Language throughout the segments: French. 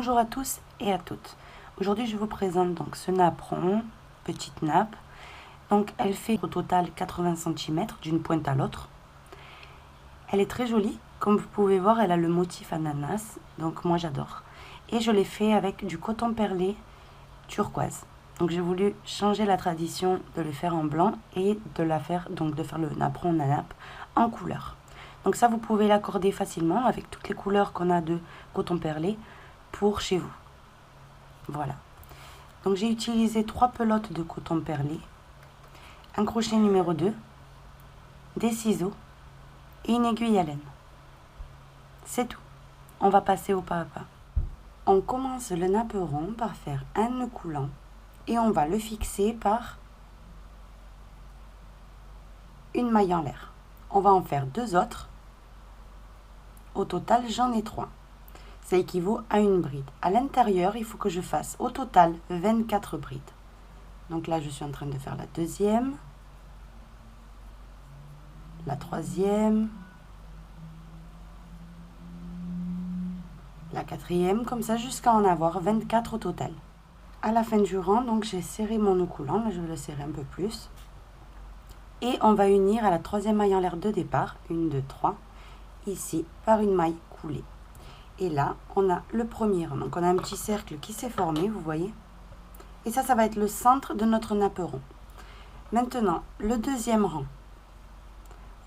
Bonjour à tous et à toutes. Aujourd'hui, je vous présente donc ce napperon, petite nappe. Donc, elle fait au total 80 cm d'une pointe à l'autre. Elle est très jolie. Comme vous pouvez voir, elle a le motif ananas. Donc, moi, j'adore. Et je l'ai fait avec du coton perlé turquoise. Donc, j'ai voulu changer la tradition de le faire en blanc et de faire le napperon nappe en couleur. Donc ça, vous pouvez l'accorder facilement avec toutes les couleurs qu'on a de coton perlé pour chez vous. Voilà. Donc j'ai utilisé 3 pelotes de coton perlé, un crochet numéro 2, des ciseaux et une aiguille à laine. C'est tout. On va passer au pas à pas. On commence le napperon par faire un nœud coulant et on va le fixer par une maille en l'air. On va en faire 2 autres. Au total, j'en ai 3. Ça équivaut à une bride. À l'intérieur, il faut que je fasse au total 24 brides. Donc là, je suis en train de faire la deuxième, la troisième, la quatrième, comme ça jusqu'à en avoir 24 au total. À la fin du rang, donc j'ai serré mon nœud coulant, là je vais le serrer un peu plus. Et on va unir à la troisième maille en l'air de départ, 1, 2, 3, ici par une maille coulée. Et là, on a le premier rang. Donc on a un petit cercle qui s'est formé, vous voyez. Et ça va être le centre de notre napperon. Maintenant, le deuxième rang.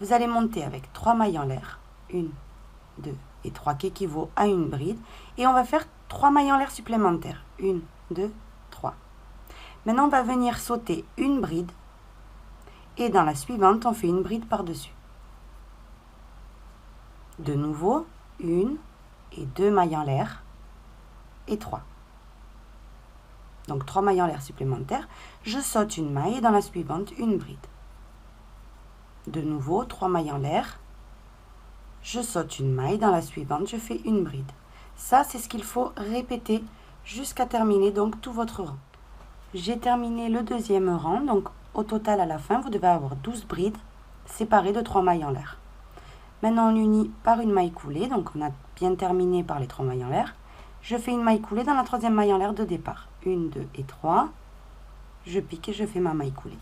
Vous allez monter avec 3 mailles en l'air. 1, 2 et 3 qui équivaut à une bride. Et on va faire 3 mailles en l'air supplémentaires. 1, 2, 3. Maintenant, on va venir sauter une bride. Et dans la suivante, on fait une bride par-dessus. De nouveau, 1 et 2 mailles en l'air et 3. Donc 3 mailles en l'air supplémentaires. Je saute une maille et dans la suivante, une bride. De nouveau, 3 mailles en l'air. Je saute une maille, dans la suivante, je fais une bride. Ça, c'est ce qu'il faut répéter jusqu'à terminer donc tout votre rang. J'ai terminé le deuxième rang, donc au total à la fin, vous devez avoir 12 brides séparées de 3 mailles en l'air. Maintenant, on unit par une maille coulée, donc on a bien terminé par les 3 mailles en l'air. Je fais une maille coulée dans la troisième maille en l'air de départ. 1, 2 et 3. Je pique et je fais ma maille coulée.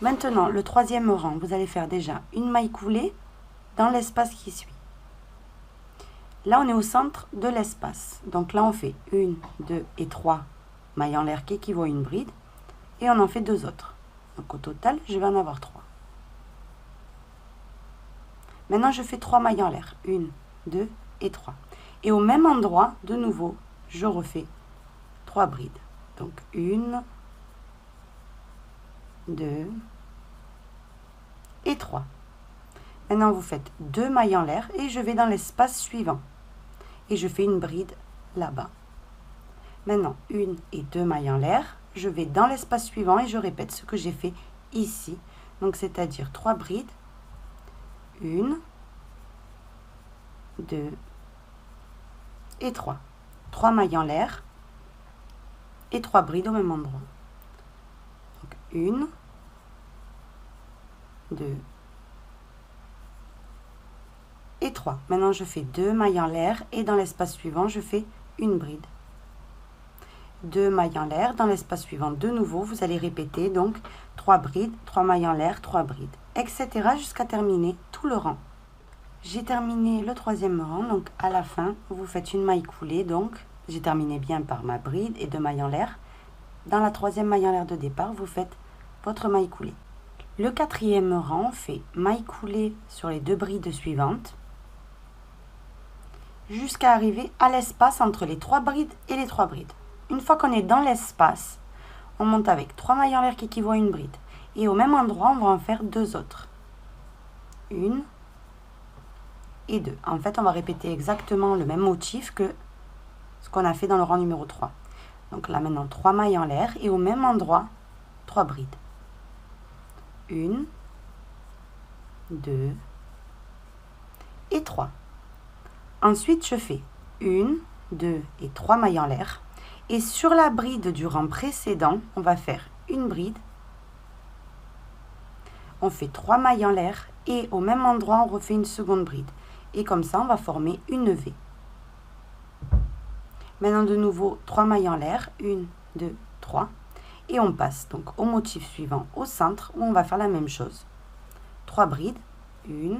Maintenant, le troisième rang, vous allez faire déjà une maille coulée dans l'espace qui suit. Là, on est au centre de l'espace. Donc là, on fait 1, 2 et 3 mailles en l'air qui équivaut à une bride. Et on en fait 2 autres. Donc au total, je vais en avoir 3. Maintenant, je fais 3 mailles en l'air. 1, 2 et 3. Et au même endroit, de nouveau, je refais 3 brides. Donc 1, 2 et 3. Maintenant, vous faites 2 mailles en l'air et je vais dans l'espace suivant. Et je fais une bride là-bas. Maintenant, 1 et 2 mailles en l'air. Je vais dans l'espace suivant et je répète ce que j'ai fait ici. Donc, c'est-à-dire 3 brides. 1, 2 et 3. 3 mailles en l'air et 3 brides au même endroit. Donc 1, 2 et 3. Maintenant, je fais 2 mailles en l'air et dans l'espace suivant, je fais une bride. 2 mailles en l'air, dans l'espace suivant, de nouveau, vous allez répéter donc 3 brides, 3 mailles en l'air, 3 brides, etc. jusqu'à terminer tout le rang. J'ai terminé le troisième rang, donc à la fin, vous faites une maille coulée, donc j'ai terminé bien par ma bride et 2 mailles en l'air. Dans la troisième maille en l'air de départ, vous faites votre maille coulée. Le quatrième rang, on fait maille coulée sur les 2 brides suivantes, jusqu'à arriver à l'espace entre les 3 brides et les 3 brides. Une fois qu'on est dans l'espace, on monte avec 3 mailles en l'air qui équivaut à une bride. Et au même endroit, on va en faire 2 autres. 1 et 2. En fait, on va répéter exactement le même motif que ce qu'on a fait dans le rang numéro 3. Donc là, maintenant, 3 mailles en l'air et au même endroit, 3 brides. 1, 2 et 3. Ensuite, je fais 1, 2 et 3 mailles en l'air. Et sur la bride du rang précédent, on va faire une bride. On fait 3 mailles en l'air et au même endroit, on refait une seconde bride. Et comme ça, on va former une V. Maintenant de nouveau 3 mailles en l'air, 1, 2, 3. Et on passe donc au motif suivant, au centre, où on va faire la même chose. 3 brides, 1,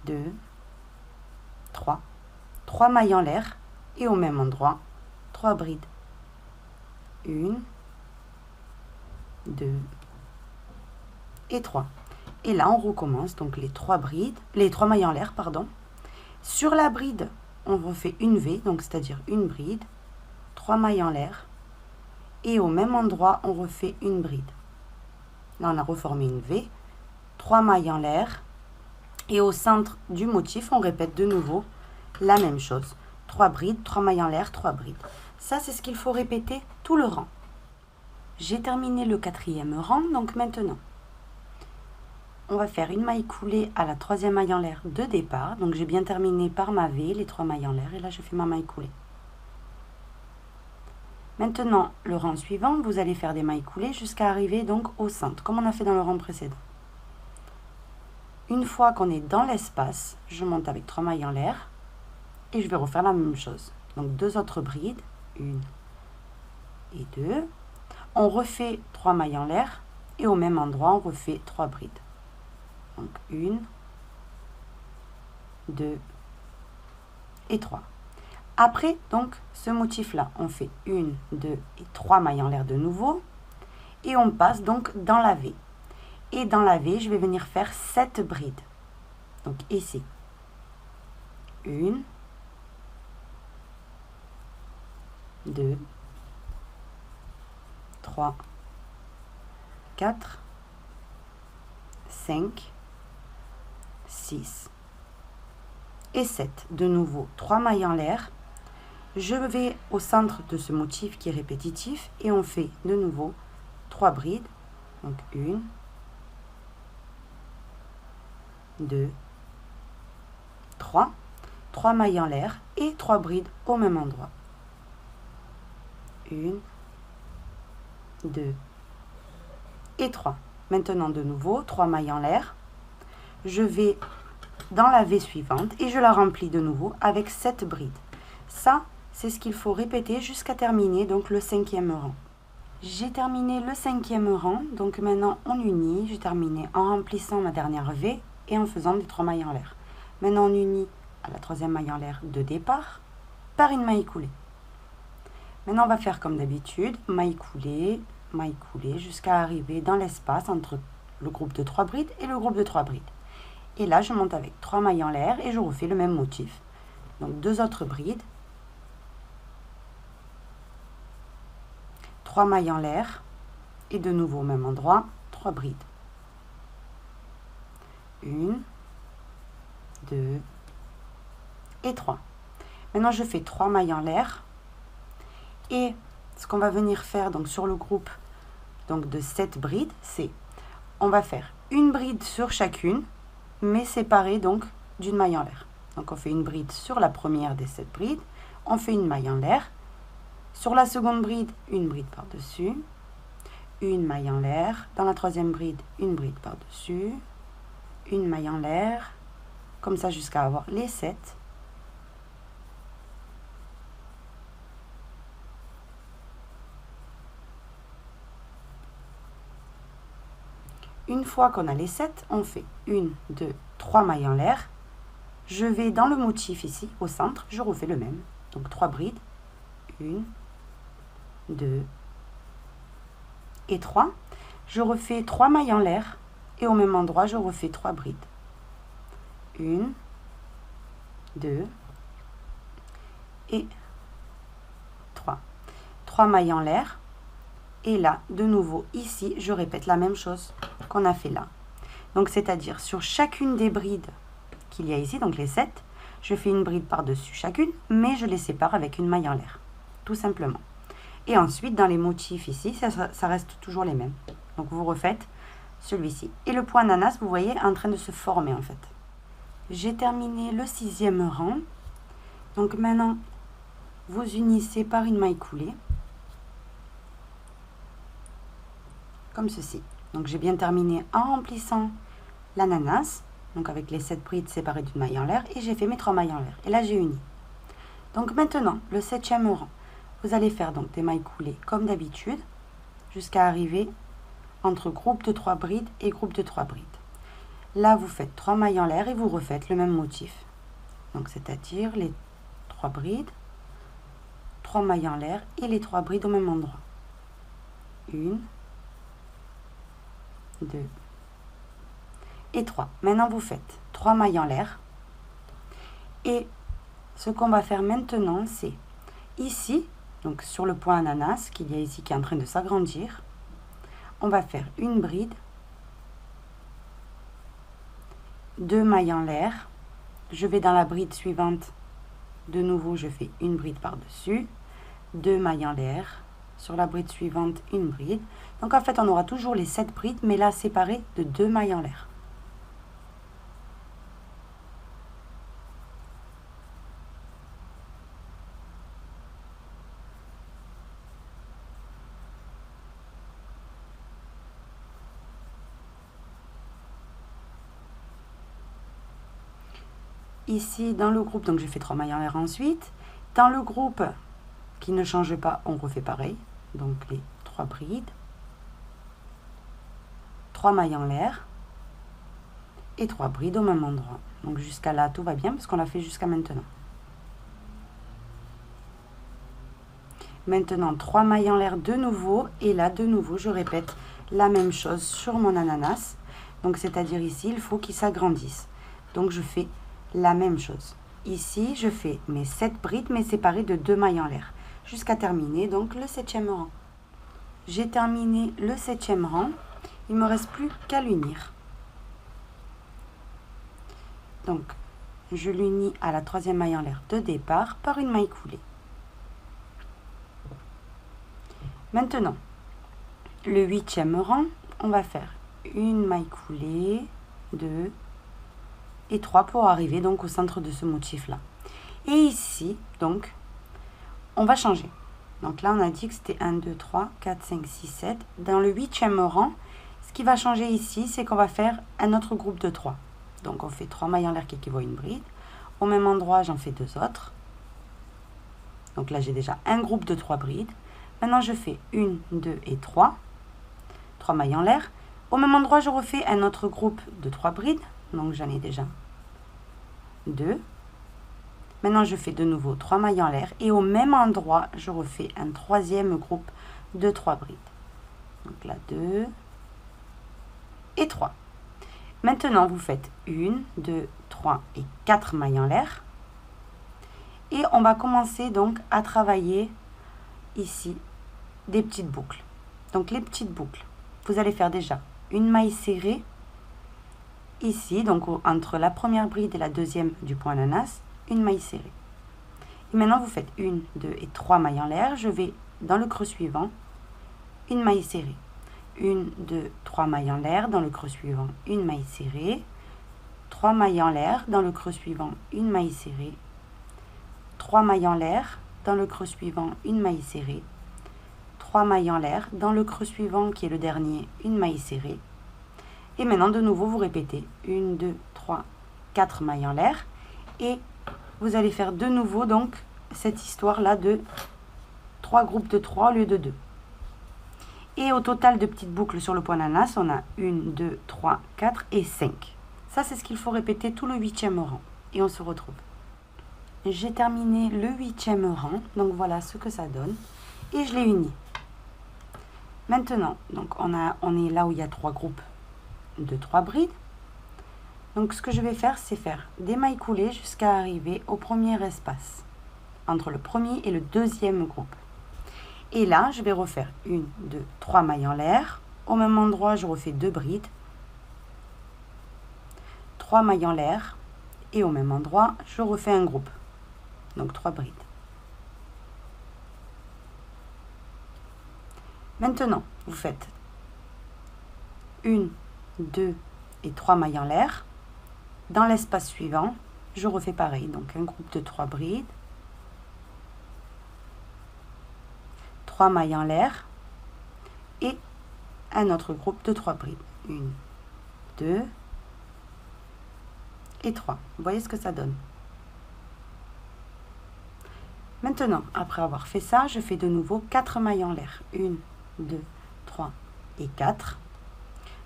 2, 3. 3 mailles en l'air et au même endroit, 3 brides. 1, 2 et 3. Et là, on recommence donc les 3 mailles en l'air, pardon. Sur la bride, on refait une V, donc c'est-à-dire une bride, 3 mailles en l'air. Et au même endroit, on refait une bride. Là, on a reformé une V, 3 mailles en l'air. Et au centre du motif, on répète de nouveau la même chose. 3 brides, 3 mailles en l'air, 3 brides. Ça, c'est ce qu'il faut répéter tout le rang. J'ai terminé le 4e rang, donc maintenant, on va faire une maille coulée à la 3e maille en l'air de départ. Donc, j'ai bien terminé par ma V, les 3 mailles en l'air, et là, je fais ma maille coulée. Maintenant, le rang suivant, vous allez faire des mailles coulées jusqu'à arriver donc au centre, comme on a fait dans le rang précédent. Une fois qu'on est dans l'espace, je monte avec 3 mailles en l'air et je vais refaire la même chose. Donc 2 autres brides, 1 et 2. On refait 3 mailles en l'air et au même endroit, on refait 3 brides. Donc 1, 2 et 3. Après, donc, ce motif-là, on fait 1, 2 et 3 mailles en l'air de nouveau. Et on passe donc dans la V. Et dans la V, je vais venir faire 7 brides. Donc ici. 1, 2, 3, 4, 5, 6 et 7. De nouveau, 3 mailles en l'air. Je vais au centre de ce motif qui est répétitif et on fait de nouveau 3 brides. Donc 1, 2, 3. 3 mailles en l'air et 3 brides au même endroit. 1, 2 et 3. Maintenant de nouveau, 3 mailles en l'air. Je vais dans la V suivante et je la remplis de nouveau avec 7 brides. Ça, c'est ce qu'il faut répéter jusqu'à terminer donc le 5e rang. J'ai terminé le 5e rang, donc maintenant on unit. J'ai terminé en remplissant ma dernière V et en faisant des 3 mailles en l'air. Maintenant on unit à la 3e maille en l'air de départ par une maille coulée. Maintenant on va faire comme d'habitude, maille coulée jusqu'à arriver dans l'espace entre le groupe de 3 brides et le groupe de 3 brides. Et là je monte avec 3 mailles en l'air et je refais le même motif. Donc 2 autres brides. 3 mailles en l'air et de nouveau au même endroit, 3 brides. 1, 2 et 3. Maintenant, je fais 3 mailles en l'air et ce qu'on va venir faire donc sur le groupe donc de 7 brides, c'est on va faire une bride sur chacune, mais séparée donc d'une maille en l'air. Donc on fait une bride sur la première des 7 brides, on fait une maille en l'air. Sur la seconde bride, une bride par-dessus, une maille en l'air. Dans la 3e bride, une bride par-dessus, une maille en l'air, comme ça jusqu'à avoir les 7. Une fois qu'on a les 7, on fait 1, 2, 3 mailles en l'air. Je vais dans le motif ici, au centre, je refais le même. Donc 3 brides, 1, 2 et 3. Je refais 3 mailles en l'air et au même endroit, je refais 3 brides. 1, 2 et 3. 3 mailles en l'air. Et là, de nouveau, ici, je répète la même chose qu'on a fait là. Donc, c'est-à-dire sur chacune des brides qu'il y a ici, donc les 7, je fais une bride par-dessus chacune, mais je les sépare avec une maille en l'air, tout simplement. Et ensuite, dans les motifs ici, ça reste toujours les mêmes. Donc, vous refaites celui-ci. Et le point ananas, vous voyez, est en train de se former, en fait. J'ai terminé le 6e rang. Donc, maintenant, vous unissez par une maille coulée. Comme ceci. Donc, j'ai bien terminé en remplissant l'ananas. Donc, avec les 7 brides séparées d'une maille en l'air. Et j'ai fait mes 3 mailles en l'air. Et là, j'ai uni. Donc maintenant, le 7e rang, vous allez faire donc des mailles coulées comme d'habitude, jusqu'à arriver entre groupe de 3 brides et groupe de 3 brides. Là, vous faites 3 mailles en l'air et vous refaites le même motif. Donc, c'est-à-dire les 3 brides, 3 mailles en l'air et les 3 brides au même endroit. 1, 2 et 3. Maintenant, vous faites 3 mailles en l'air. Et ce qu'on va faire maintenant, c'est ici, donc sur le point ananas qu'il y a ici qui est en train de s'agrandir, on va faire une bride, 2 mailles en l'air, je vais dans la bride suivante, de nouveau je fais une bride par-dessus, 2 mailles en l'air, sur la bride suivante une bride. Donc en fait on aura toujours les 7 brides, mais là séparées de 2 mailles en l'air. Ici, dans le groupe, donc j'ai fait 3 mailles en l'air ensuite. Dans le groupe qui ne change pas, on refait pareil. Donc les 3 brides, 3 mailles en l'air et 3 brides au même endroit. Donc jusqu'à là, tout va bien parce qu'on l'a fait jusqu'à maintenant. Maintenant, 3 mailles en l'air de nouveau. Et là, de nouveau, je répète la même chose sur mon ananas. Donc c'est-à-dire ici, il faut qu'il s'agrandisse. Donc je fais la même chose. Ici, je fais mes 7 brides, mais séparées de 2 mailles en l'air, jusqu'à terminer donc le 7e rang. J'ai terminé le 7e rang. Il ne me reste plus qu'à l'unir. Donc, je l'unis à la 3e maille en l'air de départ par une maille coulée. Maintenant, le 8e rang, on va faire une maille coulée, 2 et 3 pour arriver donc au centre de ce motif là. Et ici donc on va changer. Donc là on a dit que c'était 1, 2, 3, 4, 5, 6, 7. Dans le 8e rang, ce qui va changer ici, c'est qu'on va faire un autre groupe de 3. Donc on fait 3 mailles en l'air qui équivaut à une bride. Au même endroit j'en fais 2 autres. Donc là j'ai déjà un groupe de 3 brides. Maintenant je fais 1, 2 et 3. 3 mailles en l'air. Au même endroit je refais un autre groupe de 3 brides. Donc j'en ai déjà 2. Maintenant je fais de nouveau 3 mailles en l'air et au même endroit je refais un 3e groupe de 3 brides. Donc là 2 et 3. Maintenant vous faites 1, 2, 3 et 4 mailles en l'air. Et on va commencer donc à travailler ici des petites boucles. Donc les petites boucles, vous allez faire déjà une maille serrée ici, donc entre la première bride et la deuxième du point ananas, une maille serrée. Et maintenant vous faites 1, 2 et 3 mailles en l'air. Je vais dans le creux suivant, une maille serrée. 1, 2, 3 mailles en l'air, dans le creux suivant, une maille serrée. 3 mailles en l'air, dans le creux suivant, une maille serrée. 3 mailles en l'air, dans le creux suivant, une maille serrée. 3 mailles en l'air, dans le creux suivant qui est le dernier, une maille serrée. Et maintenant, de nouveau, vous répétez 1, 2, 3, 4 mailles en l'air. Et vous allez faire de nouveau donc cette histoire-là de 3 groupes de 3 au lieu de 2. Et au total de petites boucles sur le point ananas, on a 1, 2, 3, 4 et 5. Ça, c'est ce qu'il faut répéter tout le 8e rang. Et on se retrouve. J'ai terminé le 8e rang. Donc voilà ce que ça donne. Et je l'ai uni. Maintenant, donc on est là où il y a 3 groupes de 3 brides. Donc ce que je vais faire, c'est faire des mailles coulées jusqu'à arriver au premier espace, entre le premier et le deuxième groupe. Et là, je vais refaire 1, 2, 3 mailles en l'air. Au même endroit, je refais 2 brides. 3 mailles en l'air. Et au même endroit, je refais un groupe. Donc 3 brides. Maintenant, vous faites 1, 2 et 3 mailles en l'air. Dans l'espace suivant, je refais pareil. Donc un groupe de 3 brides. 3 mailles en l'air. Et un autre groupe de 3 brides. 1, 2 et 3. Vous voyez ce que ça donne. Maintenant, après avoir fait ça, je fais de nouveau 4 mailles en l'air. 1, 2, 3 et 4.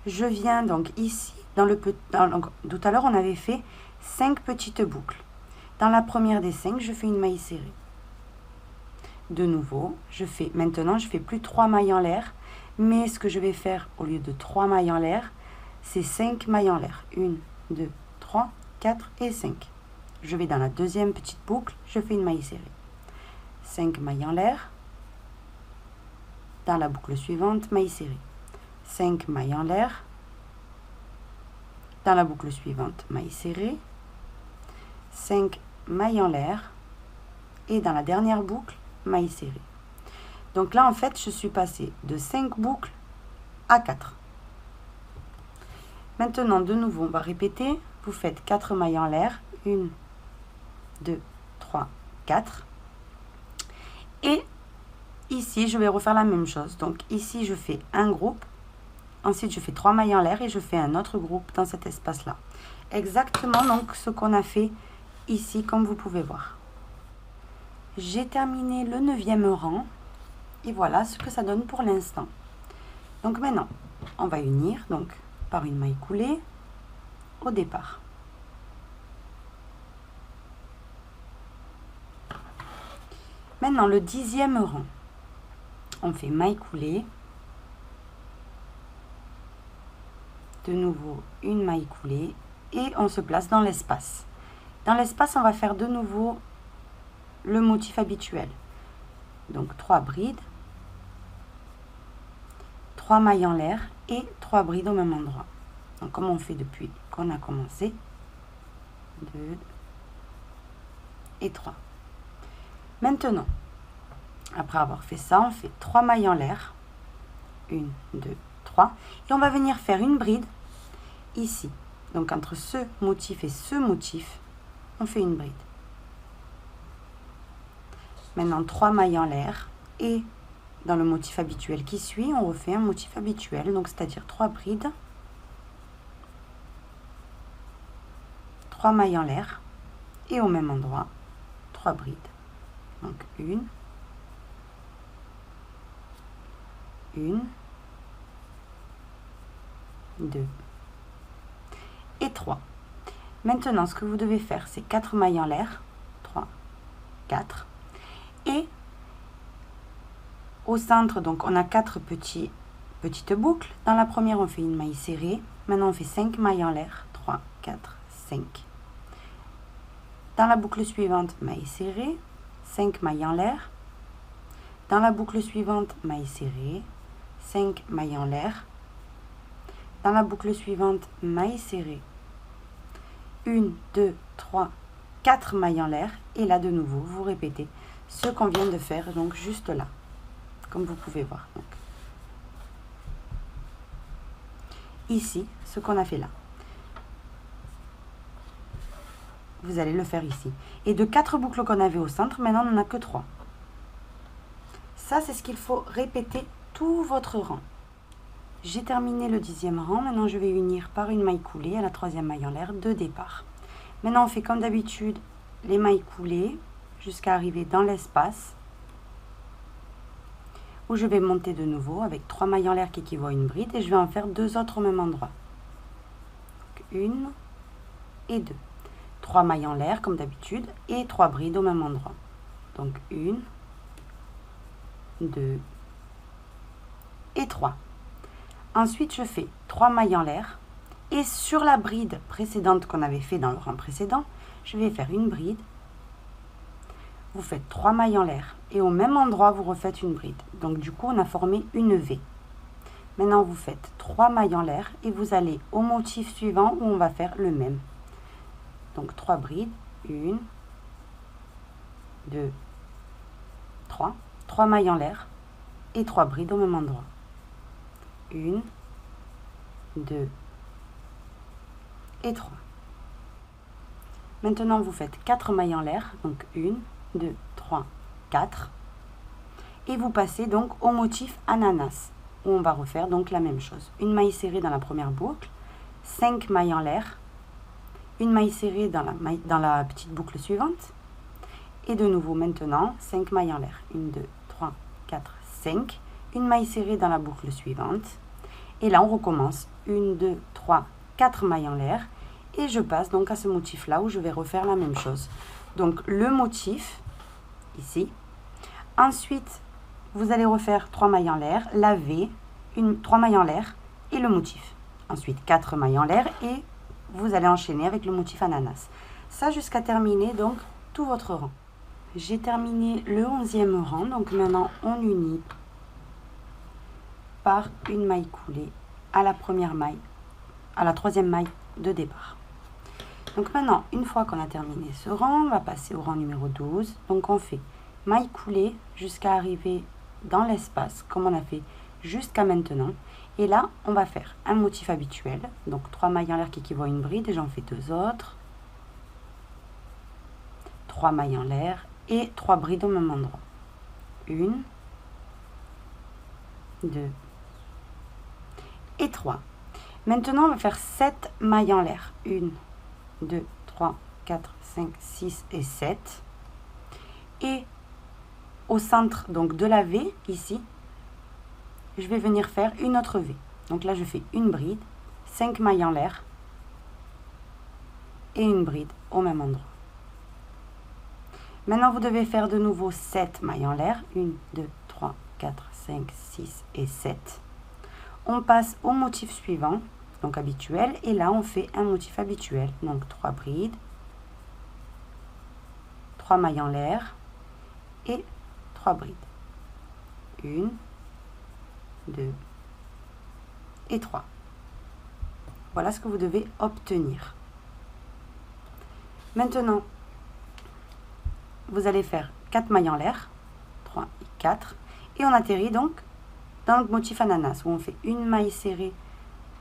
Je viens donc ici, tout à l'heure on avait fait 5 petites boucles. Dans la première des 5, je fais une maille serrée. De nouveau, maintenant je fais plus 3 mailles en l'air, mais ce que je vais faire au lieu de 3 mailles en l'air, c'est 5 mailles en l'air. 1, 2, 3, 4 et 5. Je vais dans la deuxième petite boucle, je fais une maille serrée. 5 mailles en l'air. Dans la boucle suivante, maille serrée. 5 mailles en l'air. Dans la boucle suivante, maille serrée. 5 mailles en l'air. Et dans la dernière boucle, maille serrée. Donc là, en fait, je suis passée de 5 boucles à 4. Maintenant, de nouveau, on va répéter. Vous faites 4 mailles en l'air. 1, 2, 3, 4. Et ici, je vais refaire la même chose. Donc ici, je fais un groupe. Ensuite, je fais 3 mailles en l'air et je fais un autre groupe dans cet espace-là. Exactement donc ce qu'on a fait ici, comme vous pouvez voir. J'ai terminé le 9e rang. Et voilà ce que ça donne pour l'instant. Donc maintenant, on va unir donc par une maille coulée au départ. Maintenant, le 10e rang, on fait maille coulée, de nouveau une maille coulée et on se place dans l'espace. Dans l'espace, on va faire de nouveau le motif habituel. Donc 3 brides, 3 mailles en l'air et 3 brides au même endroit. Donc comme on fait depuis qu'on a commencé, 2 et 3. Maintenant, après avoir fait ça, on fait 3 mailles en l'air. 1, 2, 3. Et on va venir faire une bride ici. Donc entre ce motif et ce motif, on fait une bride. Maintenant 3 mailles en l'air. Et dans le motif habituel qui suit, on refait un motif habituel. Donc c'est-à-dire 3 brides. 3 mailles en l'air. Et au même endroit, 3 brides. Donc 1, 2 et 3. Maintenant, ce que vous devez faire, c'est 4 mailles en l'air. 3, 4. Et au centre, donc on a 4 petites boucles. Dans la première, on fait une maille serrée. Maintenant, on fait 5 mailles en l'air. 3, 4, 5. Dans la boucle suivante, maille serrée. 5 mailles en l'air. Dans la boucle suivante, maille serrée. 5 mailles en l'air. Dans la boucle suivante, maille serrée. 1, 2, 3, 4 mailles en l'air. Et là, de nouveau, vous répétez ce qu'on vient de faire, donc juste là, comme vous pouvez voir. Donc, ici, ce qu'on a fait là. Vous allez le faire ici. Et de 4 boucles qu'on avait au centre, maintenant, on n'en a que 3. Ça, c'est ce qu'il faut répéter tout votre rang. J'ai terminé le 10e rang. Maintenant, je vais unir par une maille coulée à la 3e maille en l'air de départ. Maintenant, on fait comme d'habitude les mailles coulées jusqu'à arriver dans l'espace où je vais monter de nouveau avec 3 mailles en l'air qui équivaut à une bride et je vais en faire 2 autres au même endroit. Donc, 1 et 2. 3 mailles en l'air comme d'habitude et 3 brides au même endroit. Donc 1, 2 et 3. Ensuite, je fais 3 mailles en l'air et sur la bride précédente qu'on avait fait dans le rang précédent, je vais faire une bride. Vous faites 3 mailles en l'air et au même endroit, vous refaites une bride. Donc du coup, on a formé une V. Maintenant, vous faites 3 mailles en l'air et vous allez au motif suivant où on va faire le même. Donc 3 brides, 1, 2, 3, 3 mailles en l'air et 3 brides au même endroit. 1, 2 et 3. Maintenant, vous faites 4 mailles en l'air, donc 1, 2, 3, 4. Et vous passez donc au motif ananas, où on va refaire donc la même chose. Une maille serrée dans la première boucle, 5 mailles en l'air, une maille serrée dans la petite boucle suivante Et de nouveau maintenant, 5 mailles en l'air. 1, 2, 3, 4, 5. Une maille serrée dans la boucle suivante. Et là, on recommence. 1, 2, 3, 4 mailles en l'air. Et je passe donc à ce motif-là où je vais refaire la même chose. Donc, le motif, ici. Ensuite, vous allez refaire 3 mailles en l'air, la V, 3 mailles en l'air et le motif. Ensuite, 4 mailles en l'air et vous allez enchaîner avec le motif ananas. Ça jusqu'à terminer donc tout votre rang. J'ai terminé le 11e rang, donc maintenant on unit par une maille coulée à la première maille, à la troisième maille de départ. Donc maintenant, une fois qu'on a terminé ce rang, on va passer au rang numéro 12. Donc on fait maille coulée jusqu'à arriver dans l'espace, comme on a fait jusqu'à maintenant. Et là, on va faire un motif habituel. Donc 3 mailles en l'air qui équivaut à une bride, et j'en fais 2 autres. 3 mailles en l'air et 3 brides au même endroit. 1, 2 et 3. Maintenant, on va faire 7 mailles en l'air. 1, 2, 3, 4, 5, 6 et 7. Et au centre donc de la V, ici, je vais venir faire une autre V. Donc là, je fais une bride, 5 mailles en l'air et une bride au même endroit. Maintenant, vous devez faire de nouveau 7 mailles en l'air. 1, 2, 3, 4, 5, 6 et 7. On passe au motif suivant, donc habituel. Et là, on fait un motif habituel. Donc 3 brides, 3 mailles en l'air et 3 brides. 1, 2 et 3. Voilà ce que vous devez obtenir. Maintenant, vous allez faire 4 mailles en l'air, 3 et 4, et on atterrit donc dans le motif ananas, où on fait une maille serrée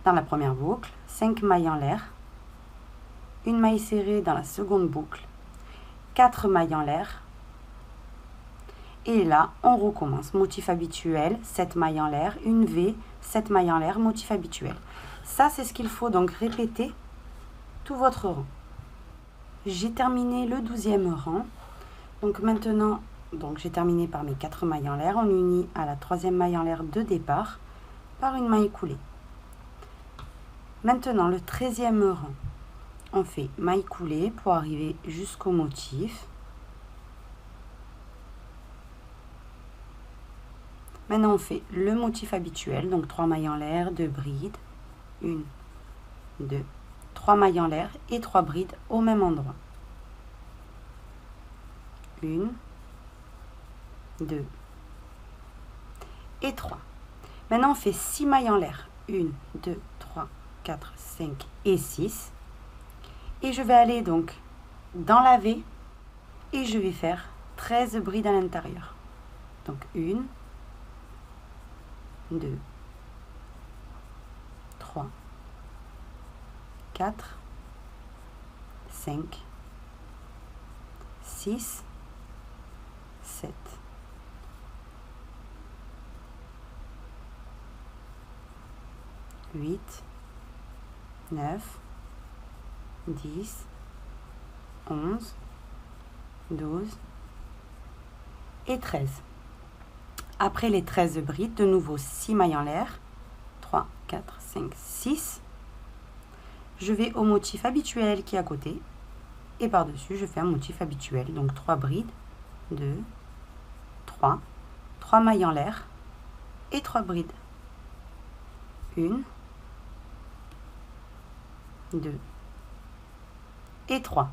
dans la première boucle, 5 mailles en l'air, une maille serrée dans la seconde boucle, 4 mailles en l'air, et là, on recommence, motif habituel, 7 mailles en l'air, une V, 7 mailles en l'air, motif habituel. Ça, c'est ce qu'il faut donc répéter tout votre rang. J'ai terminé le 12e rang. Donc maintenant, j'ai terminé par mes 4 mailles en l'air. On unit à la troisième maille en l'air de départ par une maille coulée. Maintenant, le 13e rang, on fait maille coulée pour arriver jusqu'au motif. Maintenant, on fait le motif habituel, donc 3 mailles en l'air, 2 brides, 1, 2, 3 mailles en l'air et 3 brides au même endroit. 1, 2 et 3. Maintenant, on fait 6 mailles en l'air. 1, 2, 3, 4, 5 et 6. Et je vais aller donc dans la V et je vais faire 13 brides à l'intérieur. Donc 1, 2, 3, 4, 5, 6, 7, 8, 9, 10, 11, 12 et 13. Après les 13 brides, de nouveau 6 mailles en l'air. 3, 4, 5, 6. Je vais au motif habituel qui est à côté. Et par-dessus, je fais un motif habituel. Donc 3 brides, 2, 3, 3 mailles en l'air et 3 brides. 1, 2 et 3.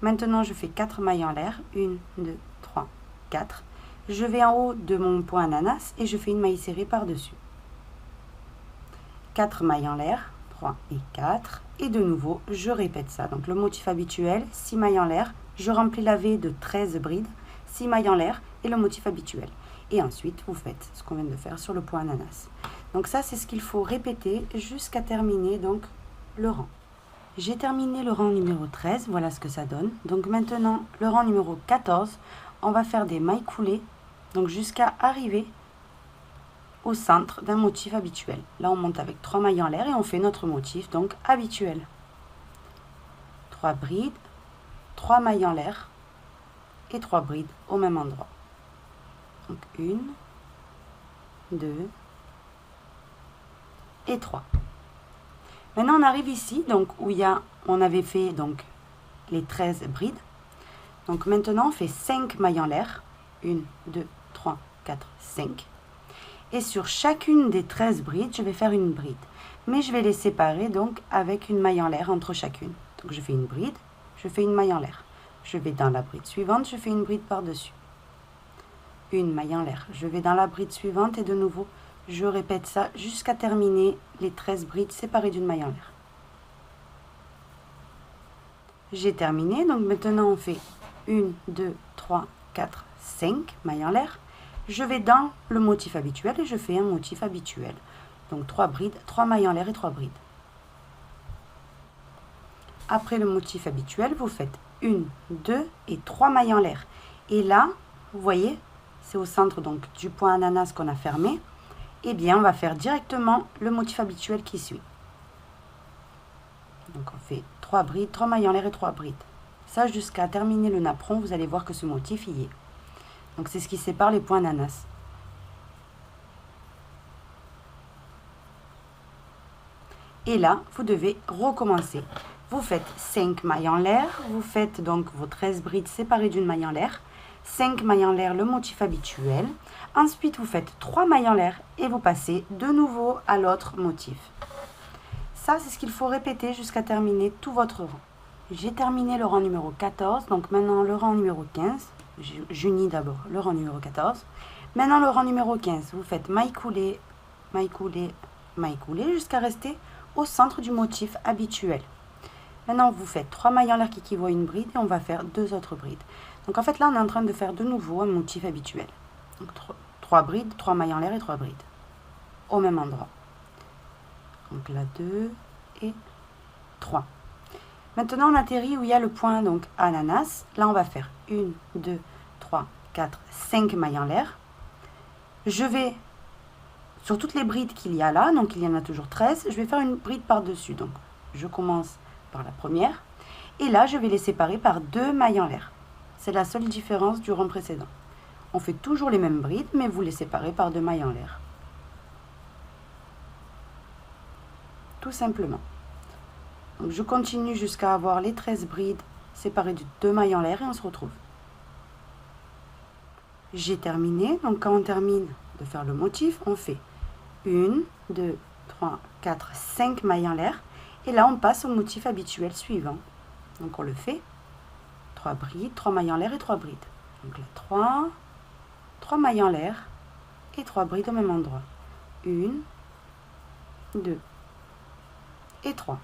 Maintenant, je fais 4 mailles en l'air. 1, 2, 3, 4. Je vais en haut de mon point ananas et je fais une maille serrée par-dessus. 4 mailles en l'air, 3 et 4. Et de nouveau, je répète ça. Donc le motif habituel, 6 mailles en l'air. Je remplis la V de 13 brides, 6 mailles en l'air et le motif habituel. Et ensuite, vous faites ce qu'on vient de faire sur le point ananas. Donc ça, c'est ce qu'il faut répéter jusqu'à terminer donc le rang. J'ai terminé le rang numéro 13, voilà ce que ça donne. Donc maintenant, le rang numéro 14, on va faire des mailles coulées, donc jusqu'à arriver au centre d'un motif habituel. Là, on monte avec 3 mailles en l'air et on fait notre motif, donc habituel. 3 brides, 3 mailles en l'air et 3 brides au même endroit. Donc 1, 2 et 3. Maintenant on arrive ici, donc où on avait fait donc les 13 brides. Donc maintenant on fait 5 mailles en l'air. 1, 2, 3, 4, 5. Et sur chacune des 13 brides, je vais faire une bride. Mais je vais les séparer donc avec une maille en l'air entre chacune. Donc je fais une bride, je fais une maille en l'air. Je vais dans la bride suivante, je fais une bride par-dessus. Une maille en l'air. Je vais dans la bride suivante et de nouveau, je répète ça jusqu'à terminer les 13 brides séparées d'une maille en l'air. J'ai terminé, donc maintenant on fait 1, 2, 3, 4, 5 mailles en l'air. Je vais dans le motif habituel et je fais un motif habituel. Donc 3 brides, 3 mailles en l'air et 3 brides. Après le motif habituel, vous faites 1, 2 et 3 mailles en l'air. Et là, vous voyez, c'est au centre donc du point ananas qu'on a fermé. Eh bien, on va faire directement le motif habituel qui suit. Donc on fait 3 brides, 3 mailles en l'air et 3 brides. Ça jusqu'à terminer le napperon, vous allez voir que ce motif y est. Donc c'est ce qui sépare les points ananas. Et là, vous devez recommencer. Vous faites 5 mailles en l'air, vous faites donc vos 13 brides séparées d'une maille en l'air, 5 mailles en l'air, le motif habituel. Ensuite, vous faites 3 mailles en l'air et vous passez de nouveau à l'autre motif. Ça, c'est ce qu'il faut répéter jusqu'à terminer tout votre rang. J'ai terminé le rang numéro 14, donc maintenant le rang numéro 15. J'unis d'abord le rang numéro 14. Maintenant le rang numéro 15, vous faites maille coulée, maille coulée, maille coulée jusqu'à rester au centre du motif habituel. Maintenant vous faites 3 mailles en l'air qui équivaut à une bride et on va faire 2 autres brides. Donc en fait là on est en train de faire de nouveau un motif habituel. Donc 3 brides, 3 mailles en l'air et 3 brides au même endroit. Donc là 2 et 3. Maintenant, on atterrit où il y a le point donc ananas. Là, on va faire 1, 2, 3, 4, 5 mailles en l'air. Je vais, sur toutes les brides qu'il y a là, donc il y en a toujours 13, je vais faire une bride par-dessus. Donc, je commence par la première. Et là, je vais les séparer par 2 mailles en l'air. C'est la seule différence du rang précédent. On fait toujours les mêmes brides, mais vous les séparez par 2 mailles en l'air. Tout simplement. Donc je continue jusqu'à avoir les 13 brides séparées de 2 mailles en l'air et on se retrouve. J'ai terminé, donc quand on termine de faire le motif, on fait 1, 2, 3, 4, 5 mailles en l'air et là on passe au motif habituel suivant. Donc on le fait, 3 brides, 3 mailles en l'air et 3 brides. Donc là 3 mailles en l'air et 3 brides au même endroit. 1, 2 et 3.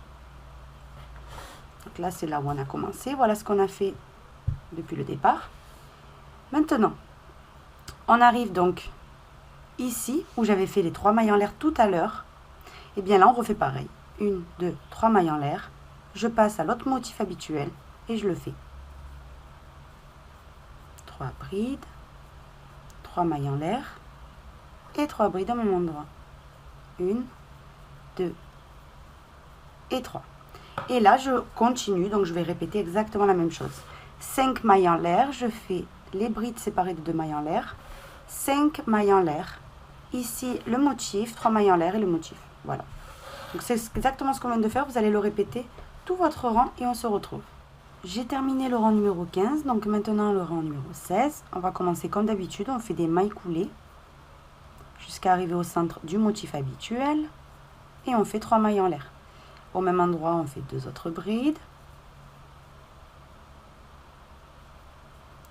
Donc là, c'est là où on a commencé. Voilà ce qu'on a fait depuis le départ. Maintenant, on arrive donc ici, où j'avais fait les 3 mailles en l'air tout à l'heure. Et bien là, on refait pareil. 1, 2, 3 mailles en l'air. Je passe à l'autre motif habituel et je le fais. 3 brides, 3 mailles en l'air et 3 brides au même endroit. 1, 2 et 3. Et là, je continue, donc je vais répéter exactement la même chose. 5 mailles en l'air, je fais les brides séparées de 2 mailles en l'air. 5 mailles en l'air. Ici, le motif, 3 mailles en l'air et le motif. Voilà. Donc c'est exactement ce qu'on vient de faire. Vous allez le répéter tout votre rang et on se retrouve. J'ai terminé le rang numéro 15, donc maintenant le rang numéro 16. On va commencer comme d'habitude, on fait des mailles coulées jusqu'à arriver au centre du motif habituel. Et on fait 3 mailles en l'air. Au même endroit, on fait 2 autres brides,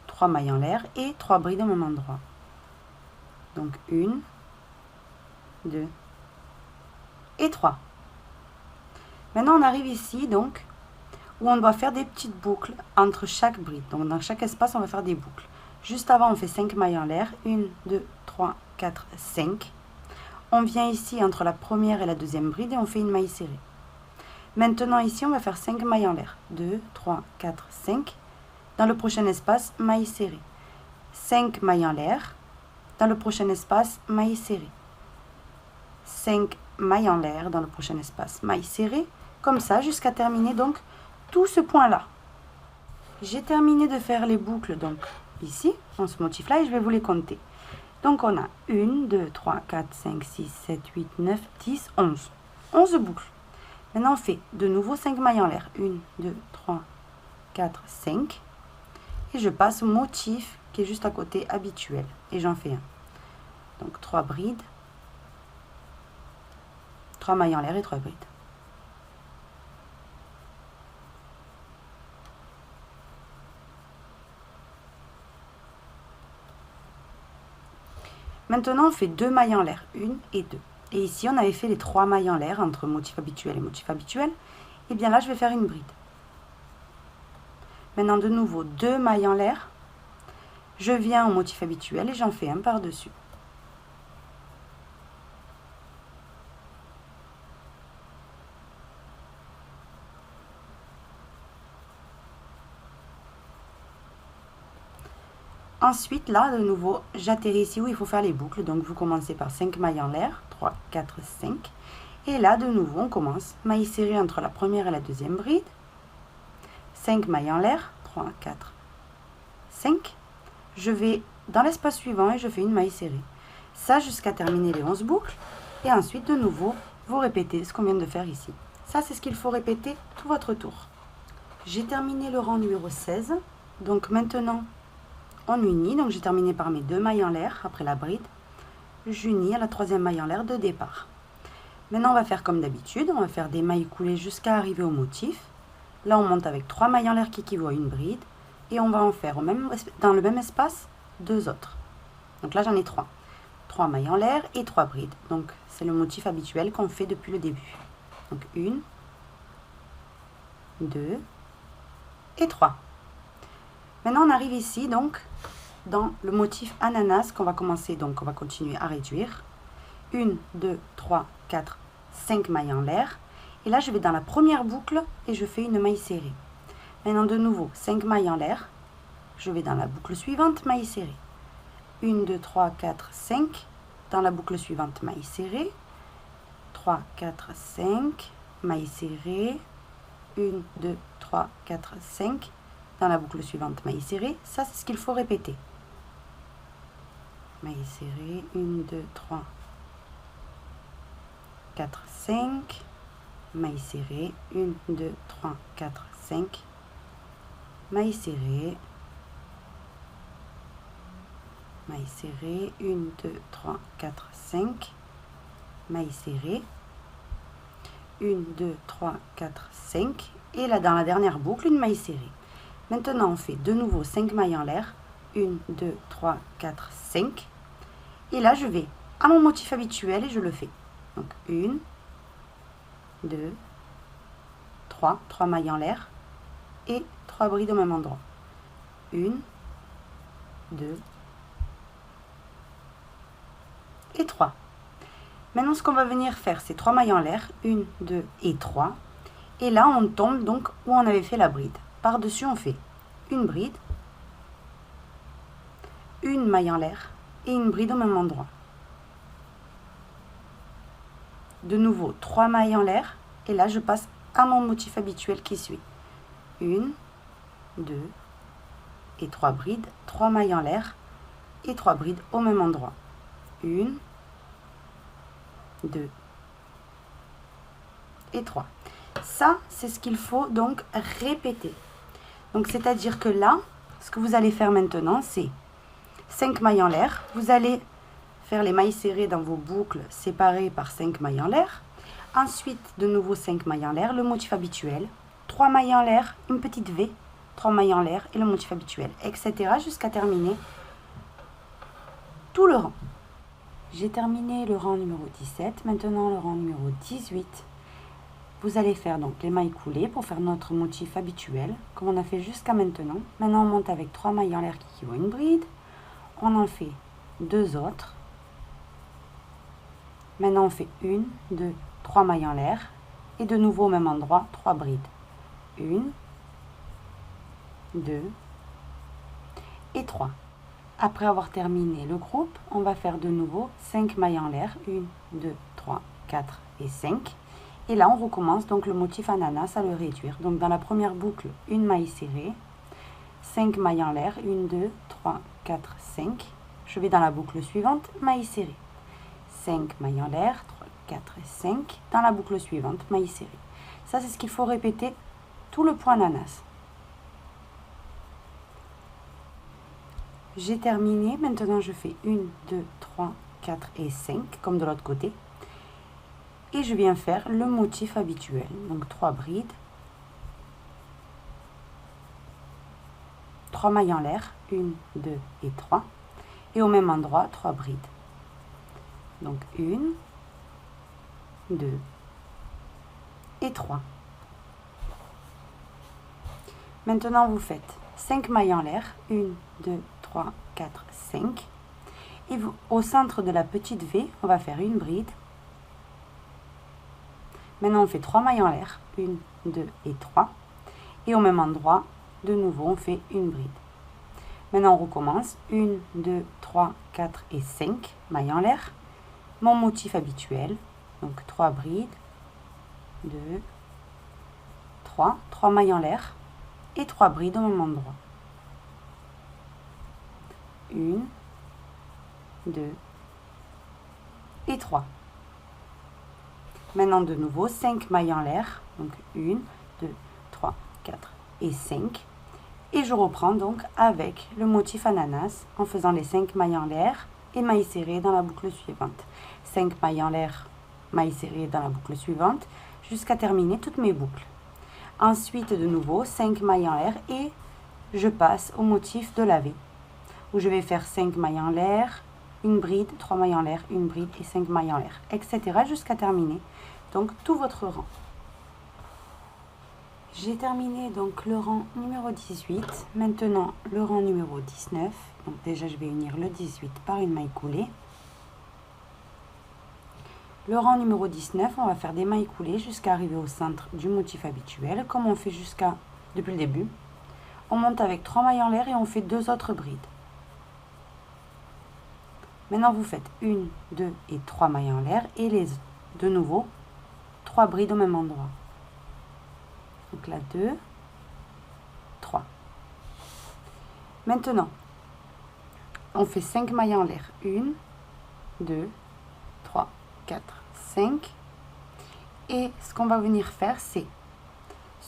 3 mailles en l'air et 3 brides au même endroit. Donc 1, 2 et 3. Maintenant, on arrive ici, donc, où on doit faire des petites boucles entre chaque bride. Donc dans chaque espace, on va faire des boucles. Juste avant, on fait 5 mailles en l'air. 1, 2, 3, 4, 5. On vient ici entre la première et la deuxième bride et on fait une maille serrée. Maintenant ici, on va faire 5 mailles en l'air. 2, 3, 4, 5. Dans le prochain espace, maille serrée. 5 mailles en l'air. Dans le prochain espace, maille serrée. 5 mailles en l'air. Dans le prochain espace, maille serrée. Comme ça, jusqu'à terminer donc tout ce point-là. J'ai terminé de faire les boucles donc ici, dans ce motif-là, et je vais vous les compter. Donc on a 1, 2, 3, 4, 5, 6, 7, 8, 9, 10, 11. 11 boucles. Maintenant on fait de nouveau 5 mailles en l'air. 1, 2, 3, 4, 5. Et je passe au motif qui est juste à côté habituel. Et j'en fais un. Donc 3 brides. 3 mailles en l'air et 3 brides. Maintenant, on fait 2 mailles en l'air, 1 et 2. Et ici, on avait fait les 3 mailles en l'air entre motif habituel et motif habituel. Et bien là, je vais faire une bride. Maintenant, de nouveau, 2 mailles en l'air. Je viens au motif habituel et j'en fais un par-dessus. Ensuite, là, de nouveau, j'atterris ici où il faut faire les boucles. Donc, vous commencez par 5 mailles en l'air. 3, 4, 5. Et là, de nouveau, on commence. Maille serrée entre la première et la deuxième bride. 5 mailles en l'air. 3, 4, 5. Je vais dans l'espace suivant et je fais une maille serrée. Ça jusqu'à terminer les 11 boucles. Et ensuite, de nouveau, vous répétez ce qu'on vient de faire ici. Ça, c'est ce qu'il faut répéter tout votre tour. J'ai terminé le rang numéro 16. Donc, maintenant... on unit, donc j'ai terminé par mes 2 mailles en l'air après la bride. J'unis à la 3e maille en l'air de départ. Maintenant, on va faire comme d'habitude, on va faire des mailles coulées jusqu'à arriver au motif. Là, on monte avec 3 mailles en l'air qui équivaut à une bride. Et on va en faire dans le même espace 2 autres. Donc là, j'en ai 3. 3 mailles en l'air et 3 brides. Donc, c'est le motif habituel qu'on fait depuis le début. Donc, 1, 2 et 3. Maintenant, on arrive ici, donc, dans le motif ananas qu'on va commencer. Donc, on va continuer à réduire. 1, 2, 3, 4, 5 mailles en l'air. Et là, je vais dans la première boucle et je fais une maille serrée. Maintenant, de nouveau, 5 mailles en l'air. Je vais dans la boucle suivante, maille serrée. 1, 2, 3, 4, 5. Dans la boucle suivante, maille serrée. 3, 4, 5. Maille serrée. 1, 2, 3, 4, 5. Dans la boucle suivante, maille serrée. Ça, c'est ce qu'il faut répéter. Maille serrée, 1, 2, 3, 4, 5. Maille serrée, 1, 2, 3, 4, 5. Maille serrée. Maille serrée, 1, 2, 3, 4, 5. Maille serrée. 1, 2, 3, 4, 5. Et là, dans la dernière boucle, une maille serrée. Maintenant, on fait de nouveau 5 mailles en l'air. 1, 2, 3, 4, 5. Et là, je vais à mon motif habituel et je le fais. Donc, 1, 2, 3. 3 mailles en l'air. Et 3 brides au même endroit. 1, 2 et 3. Maintenant, ce qu'on va venir faire, c'est 3 mailles en l'air. 1, 2 et 3. Et là, on tombe donc où on avait fait la bride. Par-dessus, on fait une bride, une maille en l'air et une bride au même endroit. De nouveau, 3 mailles en l'air. Et là, je passe à mon motif habituel qui suit. 1, 2 et 3 brides, 3 mailles en l'air et 3 brides au même endroit. 1, 2 et 3. Ça, c'est ce qu'il faut donc répéter. Donc, c'est-à-dire que là, ce que vous allez faire maintenant, c'est 5 mailles en l'air. Vous allez faire les mailles serrées dans vos boucles séparées par 5 mailles en l'air. Ensuite, de nouveau 5 mailles en l'air, le motif habituel. 3 mailles en l'air, une petite V, 3 mailles en l'air et le motif habituel, etc. jusqu'à terminer tout le rang. J'ai terminé le rang numéro 17. Maintenant, le rang numéro 18. Vous allez faire donc les mailles coulées pour faire notre motif habituel, comme on a fait jusqu'à maintenant. Maintenant, on monte avec 3 mailles en l'air qui équivaut à une bride. On en fait 2 autres. Maintenant, on fait 1, 2, 3 mailles en l'air. Et de nouveau au même endroit, 3 brides. 1, 2 et 3. Après avoir terminé le groupe, on va faire de nouveau 5 mailles en l'air. 1, 2, 3, 4 et 5. Et là, on recommence donc le motif ananas à le réduire. Donc, dans la première boucle, une maille serrée, 5 mailles en l'air, 1, 2, 3, 4, 5. Je vais dans la boucle suivante, mailles serrées. 5 mailles en l'air, 3, 4 et 5. Dans la boucle suivante, mailles serrées. Ça, c'est ce qu'il faut répéter tout le point ananas. J'ai terminé. Maintenant, je fais 1, 2, 3, 4 et 5, comme de l'autre côté. Et je viens faire le motif habituel. Donc, 3 brides. 3 mailles en l'air, 1, 2 et 3. Et au même endroit, 3 brides. Donc, 1, 2 et 3. Maintenant, vous faites 5 mailles en l'air, 1, 2, 3, 4, 5. Et vous, au centre de la petite V, on va faire une bride. Maintenant, on fait 3 mailles en l'air, 1, 2 et 3. Et au même endroit, de nouveau, on fait une bride. Maintenant, on recommence. 1, 2, 3, 4 et 5 mailles en l'air. Mon motif habituel. Donc, 3 brides. 2, 3. 3 mailles en l'air. Et 3 brides au même endroit. 1, 2 et 3. Maintenant, de nouveau, 5 mailles en l'air. Donc, 1, 2, 3, 4 et 5. Et je reprends donc avec le motif ananas en faisant les 5 mailles en l'air et mailles serrées dans la boucle suivante. 5 mailles en l'air, mailles serrées dans la boucle suivante jusqu'à terminer toutes mes boucles. Ensuite, de nouveau, 5 mailles en l'air et je passe au motif de la V où je vais faire 5 mailles en l'air, une bride, 3 mailles en l'air, une bride et 5 mailles en l'air, etc. jusqu'à terminer donc tout votre rang. J'ai terminé donc le rang numéro 18. Maintenant, le rang numéro 19. Donc déjà, je vais unir le 18 par une maille coulée. Le rang numéro 19, on va faire des mailles coulées jusqu'à arriver au centre du motif habituel, comme on fait depuis le début. On monte avec 3 mailles en l'air et on fait 2 autres brides. Maintenant, vous faites 1, 2 et 3 mailles en l'air et de nouveau 3 brides au même endroit. Donc là, 2, 3. Maintenant, on fait 5 mailles en l'air. 1, 2, 3, 4, 5. Et ce qu'on va venir faire, c'est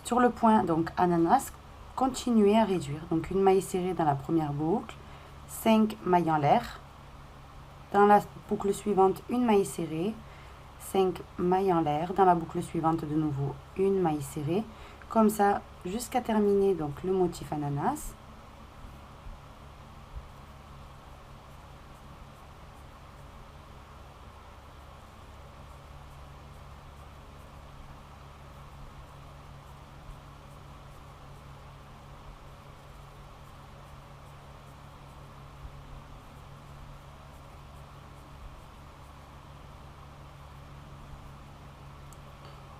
sur le point donc ananas, continuer à réduire. Donc une maille serrée dans la première boucle, 5 mailles en l'air. Dans la boucle suivante, une maille serrée, 5 mailles en l'air. Dans la boucle suivante, de nouveau, une maille serrée. Comme ça, jusqu'à terminer donc le motif ananas.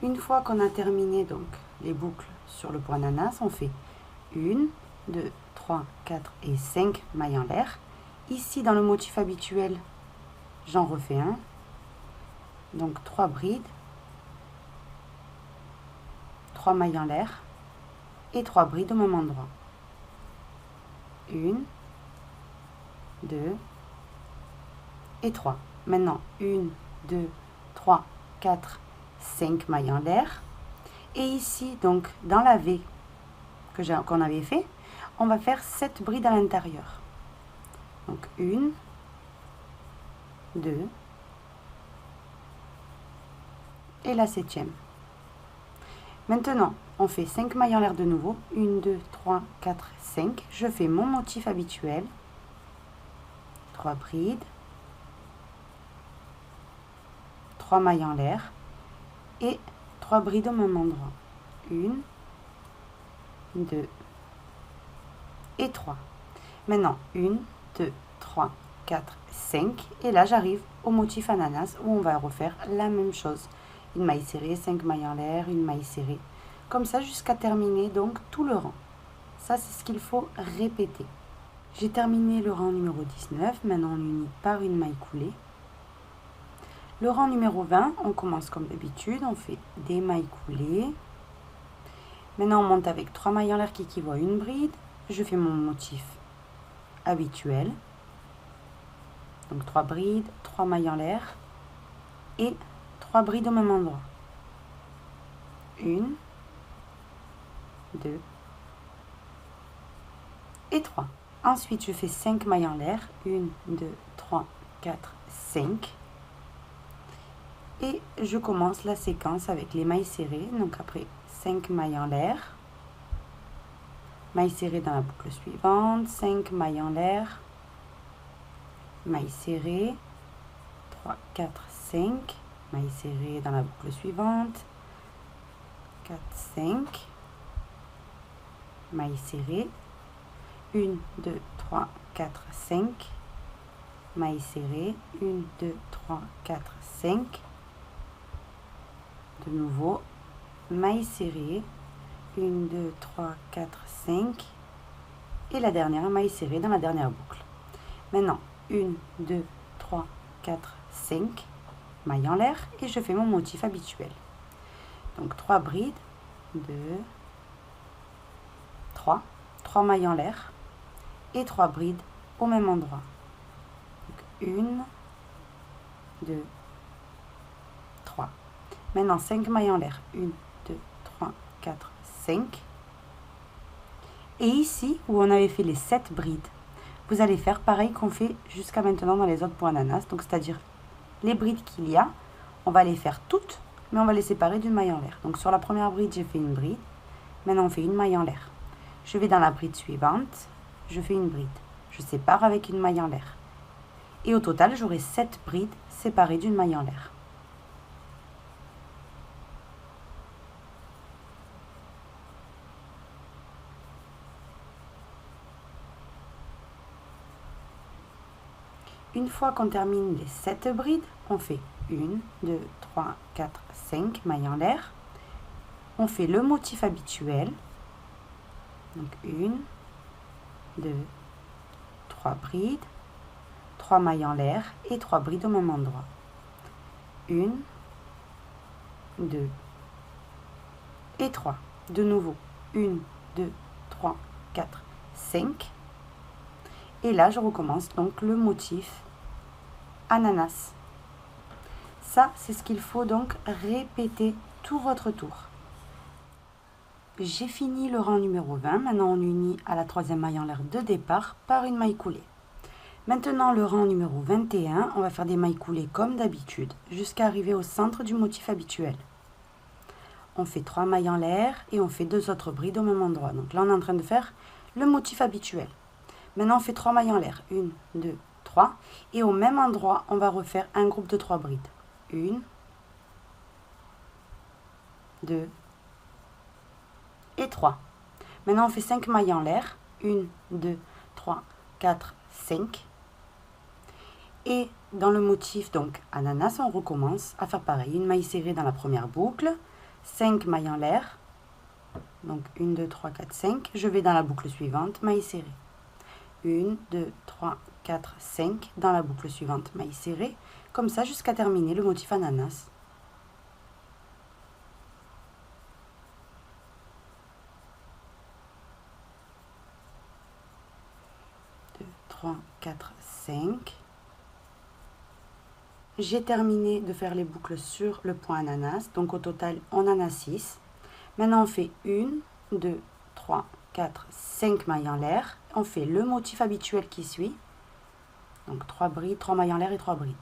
Une fois qu'on a terminé donc les boucles sur le point ananas, on fait 1, 2, 3, 4 et 5 mailles en l'air. Ici, dans le motif habituel, j'en refais un. Donc 3 brides, 3 mailles en l'air et 3 brides au même endroit. 1, 2 et 3. Maintenant, 1, 2, 3, 4, 5 mailles en l'air. Et ici, donc, dans la V qu'on avait fait, on va faire 7 brides à l'intérieur. Donc, 1, 2, et la 7e. Maintenant, on fait 5 mailles en l'air de nouveau. 1, 2, 3, 4, 5. Je fais mon motif habituel. 3 brides. 3 mailles en l'air. Et 3 brides au même endroit. 1, 2 et 3. Maintenant, 1, 2, 3, 4, 5. Et là, j'arrive au motif ananas où on va refaire la même chose. Une maille serrée, 5 mailles en l'air, une maille serrée. Comme ça, jusqu'à terminer donc tout le rang. Ça, c'est ce qu'il faut répéter. J'ai terminé le rang numéro 19. Maintenant, on unit par une maille coulée. Le rang numéro 20, on commence comme d'habitude, on fait des mailles coulées. Maintenant, on monte avec 3 mailles en l'air qui équivaut à une bride. Je fais mon motif habituel. Donc 3 brides, 3 mailles en l'air et 3 brides au même endroit. 1, 2 et 3. Ensuite, je fais 5 mailles en l'air. 1, 2, 3, 4, 5. Et je commence la séquence avec les mailles serrées. Donc après 5 mailles en l'air. Mailles serrées dans la boucle suivante. 5 mailles en l'air. Mailles serrées. 3, 4, 5. Mailles serrées dans la boucle suivante. 4, 5. Mailles serrées. 1, 2, 3, 4, 5. Mailles serrées. 1, 2, 3, 4, 5. De nouveau, mailles serrées. 1, 2, 3, 4, 5. Et la dernière maille serrée dans la dernière boucle. Maintenant, 1, 2, 3, 4, 5. Mailles en l'air et je fais mon motif habituel. Donc 3 brides. 2, 3. 3 mailles en l'air et 3 brides au même endroit. Donc 1, 2, 3. Maintenant 5 mailles en l'air. 1, 2, 3, 4, 5. Et ici, où on avait fait les 7 brides, vous allez faire pareil qu'on fait jusqu'à maintenant dans les autres points ananas. Donc c'est-à-dire les brides qu'il y a, on va les faire toutes, mais on va les séparer d'une maille en l'air. Donc sur la première bride, j'ai fait une bride. Maintenant, on fait une maille en l'air. Je vais dans la bride suivante, je fais une bride. Je sépare avec une maille en l'air. Et au total, j'aurai 7 brides séparées d'une maille en l'air. Une fois qu'on termine les 7 brides, on fait 1, 2, 3, 4, 5 mailles en l'air. On fait le motif habituel. Donc 1, 2, 3 brides, 3 mailles en l'air et 3 brides au même endroit. 1, 2 et 3. De nouveau, 1, 2, 3, 4, 5. Et là, je recommence donc le motif ananas. Ça, c'est ce qu'il faut donc répéter tout votre tour. J'ai fini le rang numéro 20. Maintenant, on unit à la troisième maille en l'air de départ par une maille coulée. Maintenant, le rang numéro 21, on va faire des mailles coulées comme d'habitude, jusqu'à arriver au centre du motif habituel. On fait 3 mailles en l'air et on fait 2 autres brides au même endroit. Donc là, on est en train de faire le motif habituel. Maintenant, on fait 3 mailles en l'air. 1, 2, 3. Et au même endroit, on va refaire un groupe de 3 brides. 1, 2 et 3. Maintenant, on fait 5 mailles en l'air. 1, 2, 3, 4, 5. Et dans le motif donc ananas, on recommence à faire pareil. Une maille serrée dans la première boucle. 5 mailles en l'air. Donc 1, 2, 3, 4, 5. Je vais dans la boucle suivante, maille serrée. 1, 2, 3, 4, 5. Dans la boucle suivante, maille serrée. Comme ça jusqu'à terminer le motif ananas. 3, 4, 5. J'ai terminé de faire les boucles sur le point ananas. Donc au total, on en a 6. Maintenant, on fait 1, 2, 3, 4, 5 mailles en l'air. On fait le motif habituel qui suit. Donc 3 brides, 3 mailles en l'air et 3 brides.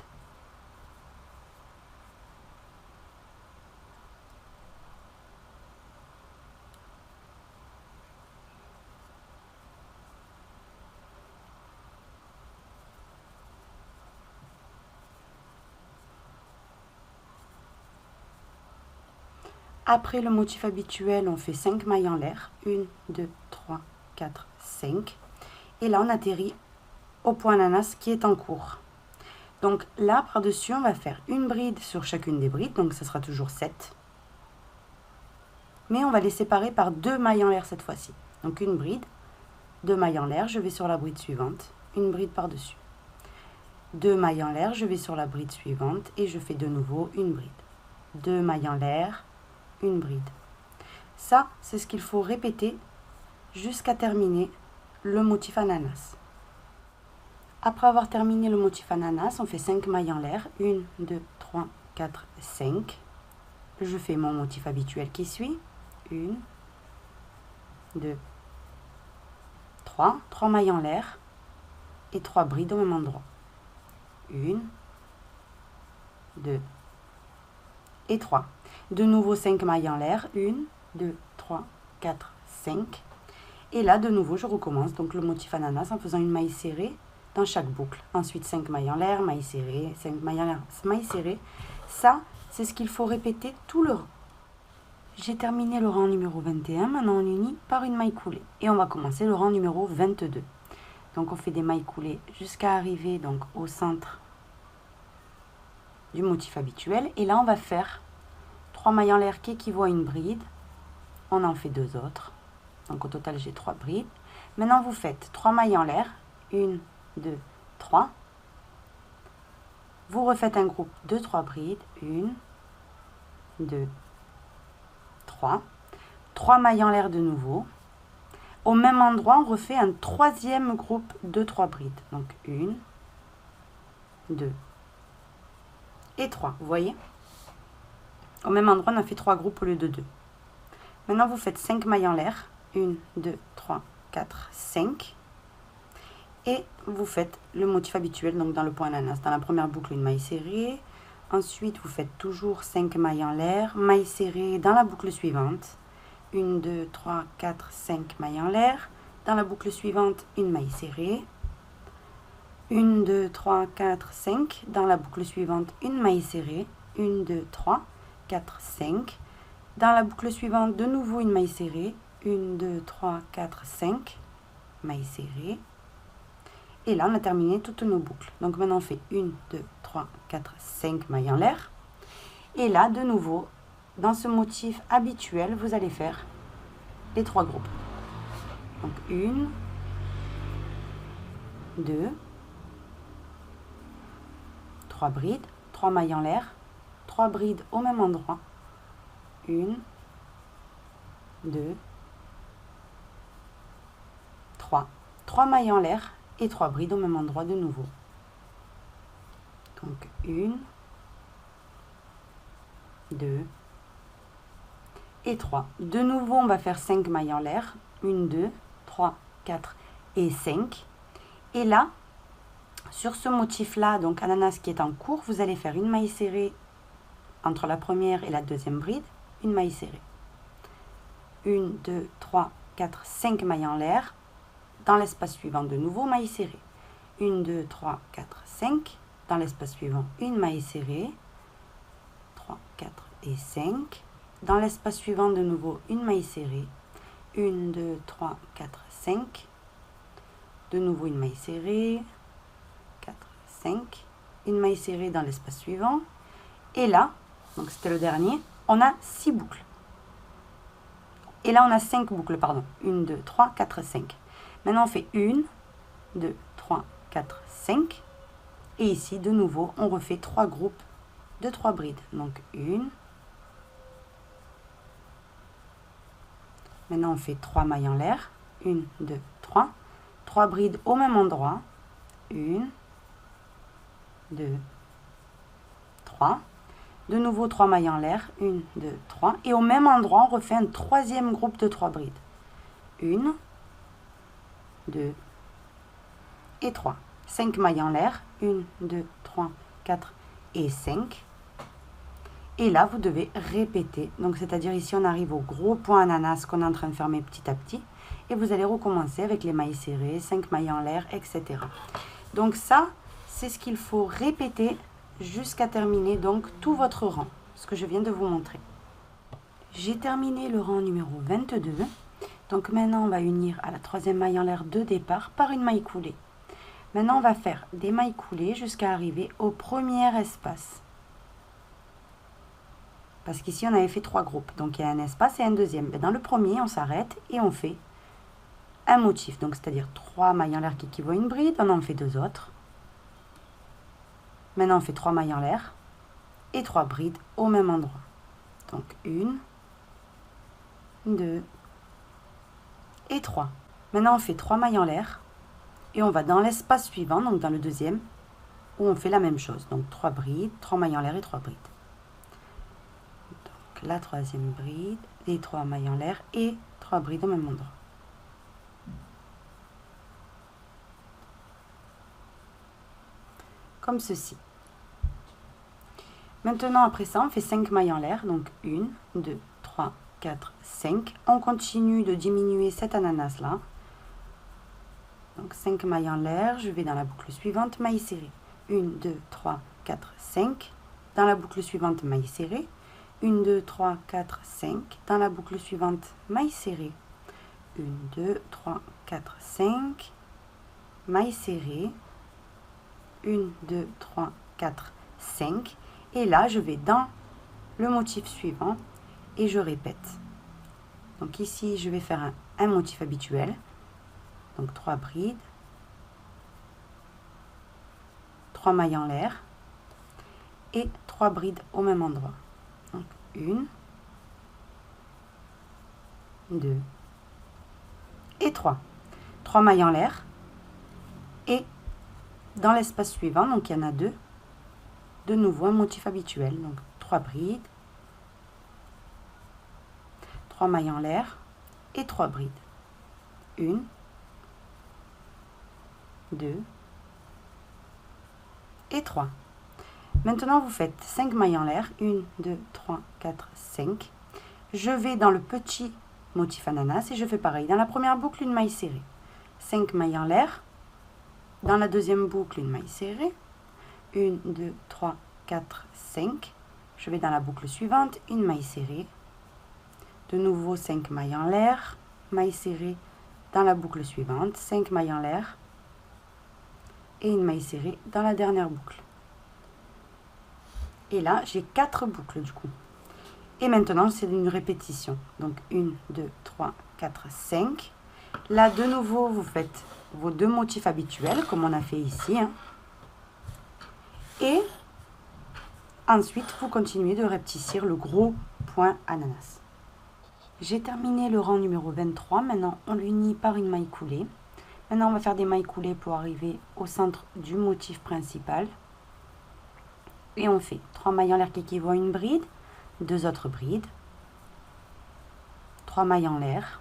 Après le motif habituel, on fait 5 mailles en l'air. 1, 2, 3, 4, 5. Et là, on atterrit au point ananas qui est en cours. Donc là, par-dessus, on va faire une bride sur chacune des brides. Donc ça sera toujours 7. Mais on va les séparer par 2 mailles en l'air cette fois-ci. Donc une bride, 2 mailles en l'air, je vais sur la bride suivante. Une bride par-dessus. 2 mailles en l'air, je vais sur la bride suivante et je fais de nouveau une bride. 2 mailles en l'air, une bride. Ça, c'est ce qu'il faut répéter jusqu'à terminer le motif ananas. Après avoir terminé le motif ananas, on fait 5 mailles en l'air. 1, 2, 3, 4, 5. Je fais mon motif habituel qui suit. 1, 2, 3. 3 mailles en l'air et 3 brides au même endroit. 1, 2 et 3. De nouveau 5 mailles en l'air. 1, 2, 3, 4, 5. Et là, de nouveau, je recommence donc le motif ananas en faisant une maille serrée dans chaque boucle. Ensuite, 5 mailles en l'air, maille serrée, 5 mailles en l'air, maille serrée. Ça, c'est ce qu'il faut répéter tout le rang. J'ai terminé le rang numéro 21. Maintenant, on unit par une maille coulée. Et on va commencer le rang numéro 22. Donc, on fait des mailles coulées jusqu'à arriver donc, au centre du motif habituel. Et là, on va faire 3 mailles en l'air qui équivaut à une bride. On en fait 2 autres. Donc, au total, j'ai 3 brides. Maintenant, vous faites 3 mailles en l'air. 1, 2, 3. Vous refaites un groupe de 3 brides. 1, 2, 3. 3 mailles en l'air de nouveau. Au même endroit, on refait un troisième groupe de 3 brides. Donc 1, 2 et 3. Vous voyez? Au même endroit, on a fait 3 groupes au lieu de 2. Maintenant, vous faites 5 mailles en l'air. 1, 2, 3, 4, 5. Et vous faites le motif habituel, donc dans le point ananas. Dans la première boucle, une maille serrée. Ensuite, vous faites toujours 5 mailles en l'air, maille serrée dans la boucle suivante. 1, 2, 3, 4, 5 mailles en l'air. Dans la boucle suivante, une maille serrée. 1, 2, 3, 4, 5. Dans la boucle suivante, une maille serrée. 1, 2, 3, 4, 5. Dans la boucle suivante, de nouveau une maille serrée. 1, 2, 3, 4, 5. Maille serrée. Et là, on a terminé toutes nos boucles. Donc maintenant, on fait 1, 2, 3, 4, 5 mailles en l'air. Et là, de nouveau, dans ce motif habituel, vous allez faire les 3 groupes. Donc 1, 2, 3 brides, 3 mailles en l'air, 3 brides au même endroit. 1, 2, 3. 3 mailles en l'air et 3 brides au même endroit de nouveau. Donc 1, 2 et 3. De nouveau, on va faire 5 mailles en l'air. 1, 2, 3, 4 et 5. Et là, sur ce motif-là, donc ananas qui est en cours, vous allez faire une maille serrée entre la première et la deuxième bride, une maille serrée. 1, 2, 3, 4, 5 mailles en l'air. Dans l'espace suivant, de nouveau, maille serrée. 1, 2, 3, 4, 5. Dans l'espace suivant, une maille serrée. 3, 4 et 5. Dans l'espace suivant, de nouveau, une maille serrée. 1, 2, 3, 4, 5. De nouveau, une maille serrée. 4, 5. Une maille serrée dans l'espace suivant. Et là, donc c'était le dernier, on a 6 boucles. Et là, on a 5 boucles, pardon. 1, 2, 3, 4, 5. Maintenant, on fait 1, 2, 3, 4, 5. Et ici, de nouveau, on refait 3 groupes de 3 brides. Donc, 1. Maintenant, on fait 3 mailles en l'air. 1, 2, 3. 3 brides au même endroit. 1, 2, 3. De nouveau, 3 mailles en l'air. 1, 2, 3. Et au même endroit, on refait un troisième groupe de 3 brides. 1, 2 et 3. 5 mailles en l'air. 1, 2, 3, 4 et 5. Et là, vous devez répéter. Donc, c'est-à-dire ici, on arrive au gros point ananas qu'on est en train de fermer petit à petit. Et vous allez recommencer avec les mailles serrées, 5 mailles en l'air, etc. Donc ça, c'est ce qu'il faut répéter jusqu'à terminer donc tout votre rang, ce que je viens de vous montrer. J'ai terminé le rang numéro 22. Donc maintenant, on va unir à la troisième maille en l'air de départ par une maille coulée. Maintenant, on va faire des mailles coulées jusqu'à arriver au premier espace. Parce qu'ici, on avait fait 3 groupes. Donc, il y a un espace et un deuxième. Mais dans le premier, on s'arrête et on fait un motif. Donc, c'est-à-dire 3 mailles en l'air qui équivaut à une bride. On en fait 2 autres. Maintenant, on fait 3 mailles en l'air et 3 brides au même endroit. Donc, 1, 2 et 3. Maintenant, on fait 3 mailles en l'air, Et on va dans l'espace suivant, donc dans le deuxième, où on fait la même chose. Donc 3 brides, 3 mailles en l'air et 3 brides. Donc la troisième bride, les 3 mailles en l'air et 3 brides au même endroit. Comme ceci. Maintenant, après ça, on fait 5 mailles en l'air. Donc 1, 2, 3, 4, 5. On continue de diminuer cet ananas-là. Donc 5 mailles en l'air. Je vais dans la boucle suivante, maille serrée. 1, 2, 3, 4, 5. Dans la boucle suivante, maille serrée. 1, 2, 3, 4, 5. Dans la boucle suivante, maille serrée. 1, 2, 3, 4, 5. Maille serrée. 1, 2, 3, 4, 5. Et là, je vais dans le motif suivant et je répète. Donc ici, je vais faire un motif habituel. Donc 3 brides, 3 mailles en l'air et 3 brides au même endroit. Donc 1, 2 et 3. 3 mailles en l'air et dans l'espace suivant, donc il y en a 2, de nouveau un motif habituel. Donc 3 brides, 3 mailles en l'air et 3 brides. 1, 2 et 3. Maintenant, vous faites 5 mailles en l'air. 1, 2, 3, 4, 5. Je vais dans le petit motif ananas et je fais pareil. Dans la première boucle, une maille serrée. 5 mailles en l'air. Dans la deuxième boucle, une maille serrée. 1, 2, 3, 4, 5. Je vais dans la boucle suivante, une maille serrée. De nouveau 5 mailles en l'air. Maille serrée dans la boucle suivante. 5 mailles en l'air. Et une maille serrée dans la dernière boucle. Et là, j'ai 4 boucles du coup. Et maintenant, c'est une répétition. Donc 1, 2, 3, 4, 5. Là, de nouveau, vous faites vos 2 motifs habituels, comme on a fait ici. Et ensuite, vous continuez de repetissir le gros point ananas. J'ai terminé le rang numéro 23. Maintenant, on l'unit par une maille coulée. Maintenant, on va faire des mailles coulées pour arriver au centre du motif principal. Et on fait 3 mailles en l'air qui équivaut à une bride, 2 autres brides, 3 mailles en l'air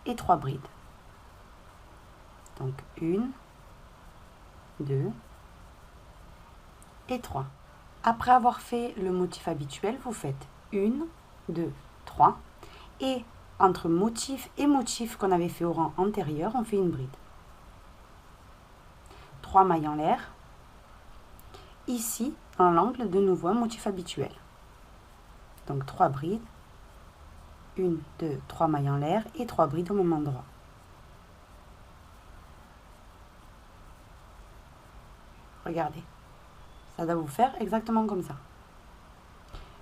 et 3 brides. Donc 1, 2 et 3. Après avoir fait le motif habituel, vous faites 1, 2, 3. Et entre motif et motif qu'on avait fait au rang antérieur, on fait une bride. 3 mailles en l'air. Ici, dans l'angle, de nouveau un motif habituel. Donc 3 brides. 1, 2, 3 mailles en l'air et 3 brides au même endroit. Regardez. Ça doit vous faire exactement comme ça.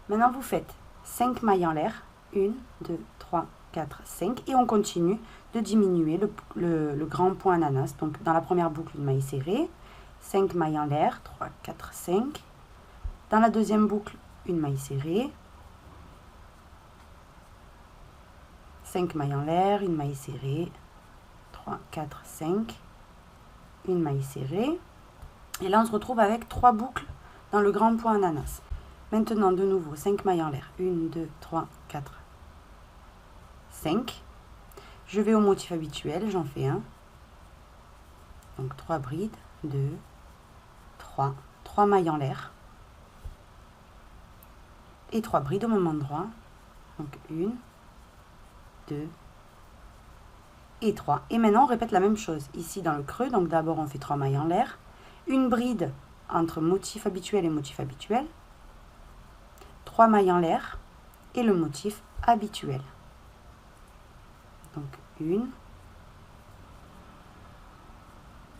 Maintenant, vous faites 5 mailles en l'air. 1, 2, 3, 4, 5. Et on continue de diminuer le grand point ananas. Donc, dans la première boucle, une maille serrée. 5 mailles en l'air. 3, 4, 5. Dans la deuxième boucle, une maille serrée. 5 mailles en l'air, une maille serrée. 3, 4, 5. Une maille serrée. Et là, on se retrouve avec 3 boucles dans le grand point ananas. Maintenant, de nouveau, 5 mailles en l'air. 1, 2, 3, 4, 5. Je vais au motif habituel, j'en fais un. Donc 3 brides, 2, 3. 3 mailles en l'air. Et 3 brides au même endroit. Donc 1, 2 et 3. Et maintenant, on répète la même chose. Ici, dans le creux, donc d'abord, on fait 3 mailles en l'air. Une bride entre motif habituel et motif habituel. 3 mailles en l'air et le motif habituel. Donc 1,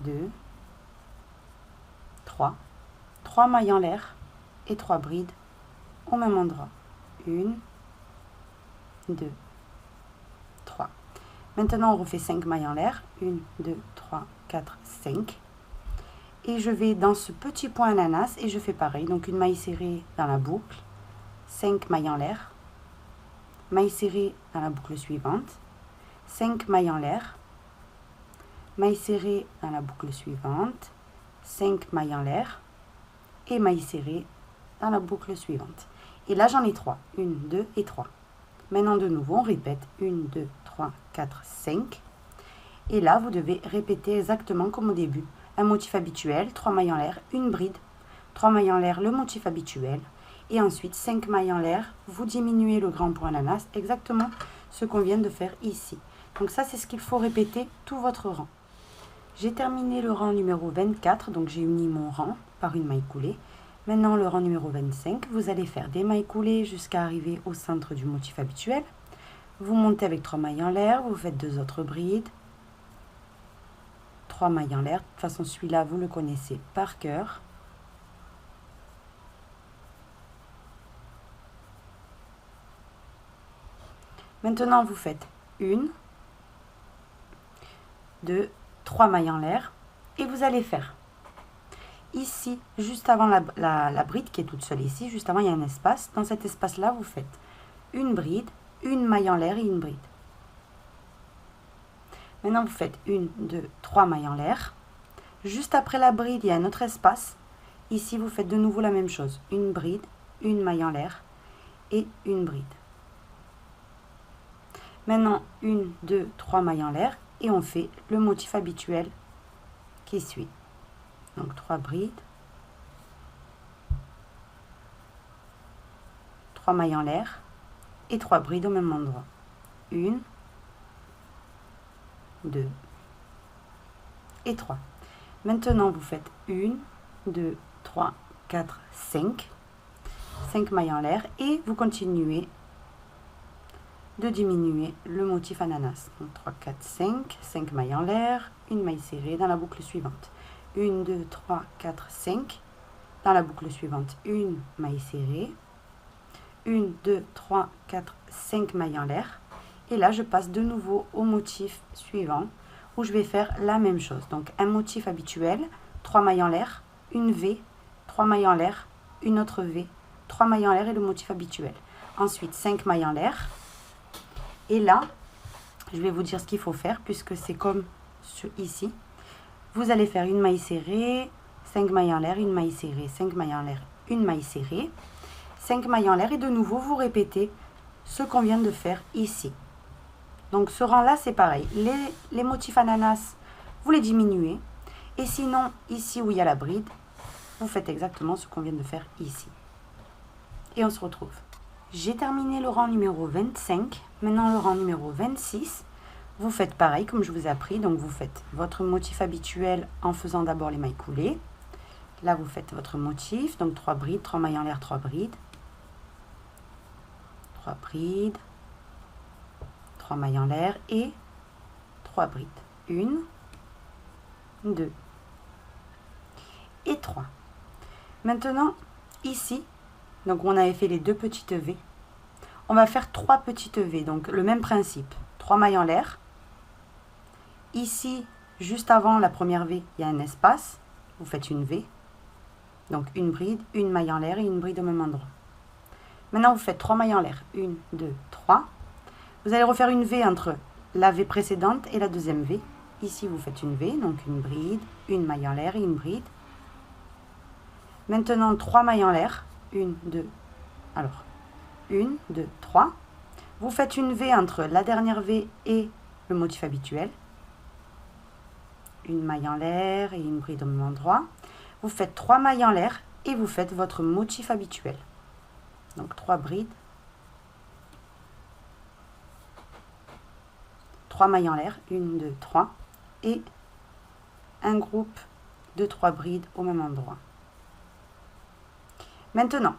2, 3. 3 mailles en l'air et 3 brides au même endroit. 1, 2, 3. Maintenant, on refait 5 mailles en l'air. 1, 2, 3, 4, 5. Et je vais dans ce petit point ananas et je fais pareil. Donc une maille serrée dans la boucle. 5 mailles en l'air. Maille serrée dans la boucle suivante. 5 mailles en l'air. maille serrée dans la boucle suivante, 5 mailles en l'air et maille serrée dans la boucle suivante. Et là, j'en ai 3. 1, 2 et 3. Maintenant, de nouveau, on répète 1, 2, 3, 4, 5. Et là, vous devez répéter exactement comme au début. Un motif habituel, 3 mailles en l'air, une bride, 3 mailles en l'air, le motif habituel. Et ensuite, 5 mailles en l'air, vous diminuez le grand pour ananas, exactement ce qu'on vient de faire ici. Donc ça, c'est ce qu'il faut répéter tout votre rang. J'ai terminé le rang numéro 24, donc j'ai uni mon rang par une maille coulée. Maintenant, le rang numéro 25, vous allez faire des mailles coulées jusqu'à arriver au centre du motif habituel. Vous montez avec 3 mailles en l'air, vous faites 2 autres brides, 3 mailles en l'air. De toute façon, celui-là, vous le connaissez par cœur. Maintenant, vous faites 1, 2, 3 mailles en l'air et vous allez faire ici, juste avant la bride qui est toute seule ici, juste avant il y a un espace. Dans cet espace-là, vous faites une bride, une maille en l'air et une bride. Maintenant, vous faites 1, 2, 3 mailles en l'air. Juste après la bride, il y a un autre espace. Ici, vous faites de nouveau la même chose. Une bride, une maille en l'air et une bride. Maintenant, 1, 2, 3 mailles en l'air et on fait le motif habituel qui suit. Donc 3 brides, 3 mailles en l'air et 3 brides au même endroit. 1, 2 et 3. Maintenant, vous faites 1, 2, 3, 4, 5. 5 mailles en l'air et vous continuez de diminuer le motif ananas. Donc 3, 4, 5, 5 mailles en l'air, une maille serrée dans la boucle suivante. 1, 2, 3, 4, 5. Dans la boucle suivante, une maille serrée. 1, 2, 3, 4, 5 mailles en l'air. Et là, je passe de nouveau au motif suivant où je vais faire la même chose. Donc un motif habituel, 3 mailles en l'air, une V, 3 mailles en l'air, une autre V, 3 mailles en l'air et le motif habituel. Ensuite, 5 mailles en l'air. Et là, je vais vous dire ce qu'il faut faire puisque c'est comme ici. Vous allez faire une maille serrée, 5 mailles en l'air, une maille serrée, 5 mailles en l'air, une maille serrée, 5 mailles en l'air et de nouveau vous répétez ce qu'on vient de faire ici. Donc ce rang là c'est pareil, les motifs ananas vous les diminuez et sinon ici où il y a la bride vous faites exactement ce qu'on vient de faire ici. Et on se retrouve. J'ai terminé le rang numéro 25, maintenant le rang numéro 26. Vous faites pareil comme je vous ai appris, donc vous faites votre motif habituel en faisant d'abord les mailles coulées. Là vous faites votre motif, donc 3 brides, 3 mailles en l'air, 3 brides. 3 brides, 3 mailles en l'air et 3 brides. 1, 2 et 3. Maintenant, ici, donc on avait fait les 2 petites V. On va faire 3 petites V, donc le même principe. 3 mailles en l'air. Ici, juste avant la première V, il y a un espace. Vous faites une V. Donc une bride, une maille en l'air et une bride au même endroit. Maintenant, vous faites 3 mailles en l'air. 1, 2, 3. Vous allez refaire une V entre la V précédente et la deuxième V. Ici, vous faites une V, donc une bride, une maille en l'air et une bride. Maintenant, 3 mailles en l'air. 1, 2, alors 1, 2, 3. Vous faites une V entre la dernière V et le motif habituel. Une maille en l'air et une bride au même endroit. Vous faites 3 mailles en l'air et vous faites votre motif habituel. Donc 3 brides. 3 mailles en l'air, 1, 2, 3. Et un groupe de 3 brides au même endroit. Maintenant,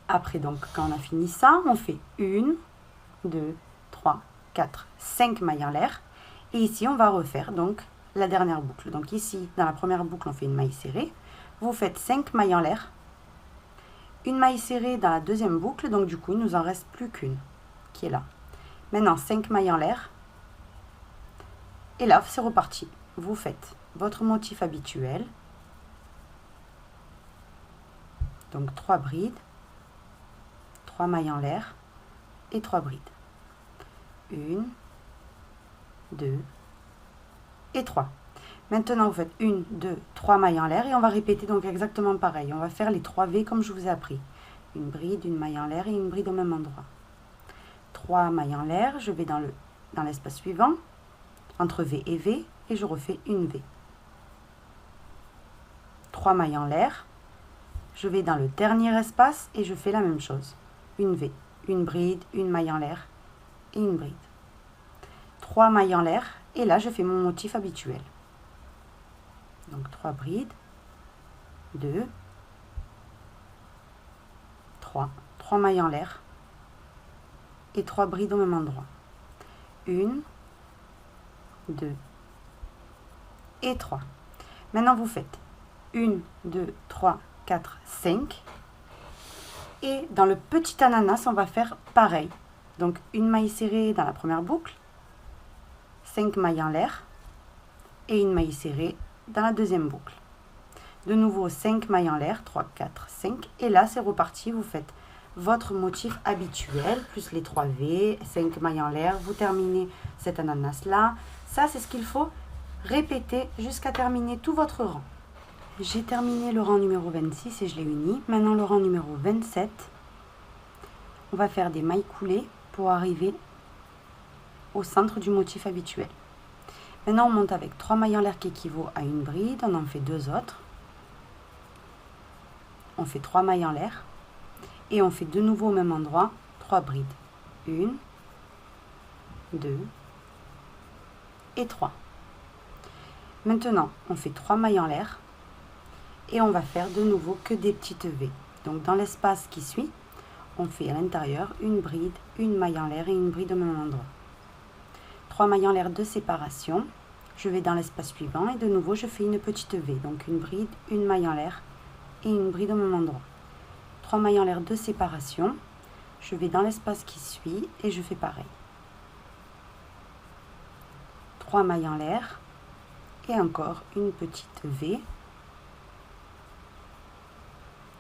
après donc quand on a fini ça, on fait 1, 2, 3, 4, 5 mailles en l'air. Et ici, on va refaire donc la dernière boucle. Donc ici, dans la première boucle, on fait une maille serrée. Vous faites 5 mailles en l'air. Une maille serrée dans la deuxième boucle. Donc du coup, il ne nous en reste plus qu'une qui est là. Maintenant, 5 mailles en l'air. Et là, c'est reparti. Vous faites votre motif habituel. Donc 3 brides, 3 mailles en l'air et 3 brides. 1, 2, et 3. Maintenant, vous faites 1, 2, 3 mailles en l'air et on va répéter donc exactement pareil. On va faire les 3 V comme je vous ai appris. Une bride, une maille en l'air et une bride au même endroit. 3 mailles en l'air, je vais dans l'espace suivant, entre V et V, et je refais une V. 3 mailles en l'air, je vais dans le dernier espace et je fais la même chose. Une V, une bride, une maille en l'air et une bride. 3 mailles en l'air, et là je fais mon motif habituel. Donc 3 brides, 2, 3 mailles en l'air et 3 brides au même endroit. 1, 2 et 3. Maintenant vous faites 1, 2, 3, 4, 5. Et dans le petit ananas, on va faire pareil. Donc une maille serrée dans la première boucle, 5 mailles en l'air et une maille serrée dans la deuxième boucle. De nouveau 5 mailles en l'air, 3, 4, 5. Et là, c'est reparti. Vous faites votre motif habituel, plus les 3 V, 5 mailles en l'air. Vous terminez cet ananas-là. Ça, c'est ce qu'il faut répéter jusqu'à terminer tout votre rang. J'ai terminé le rang numéro 26 et je l'ai uni. Maintenant, le rang numéro 27. On va faire des mailles coulées pour arriver au centre du motif habituel. Maintenant, on monte avec 3 mailles en l'air qui équivaut à une bride. On en fait 2 autres. On fait 3 mailles en l'air. Et on fait de nouveau au même endroit 3 brides. 1, 2 et 3. Maintenant, on fait 3 mailles en l'air. Et on va faire de nouveau que des petites V. Donc, dans l'espace qui suit, on fait à l'intérieur une bride, une maille en l'air et une bride au même endroit. 3 mailles en l'air de séparation. Je vais dans l'espace suivant et de nouveau je fais une petite V. Donc une bride, une maille en l'air et une bride au même endroit. 3 mailles en l'air de séparation. Je vais dans l'espace qui suit et je fais pareil. 3 mailles en l'air et encore une petite V.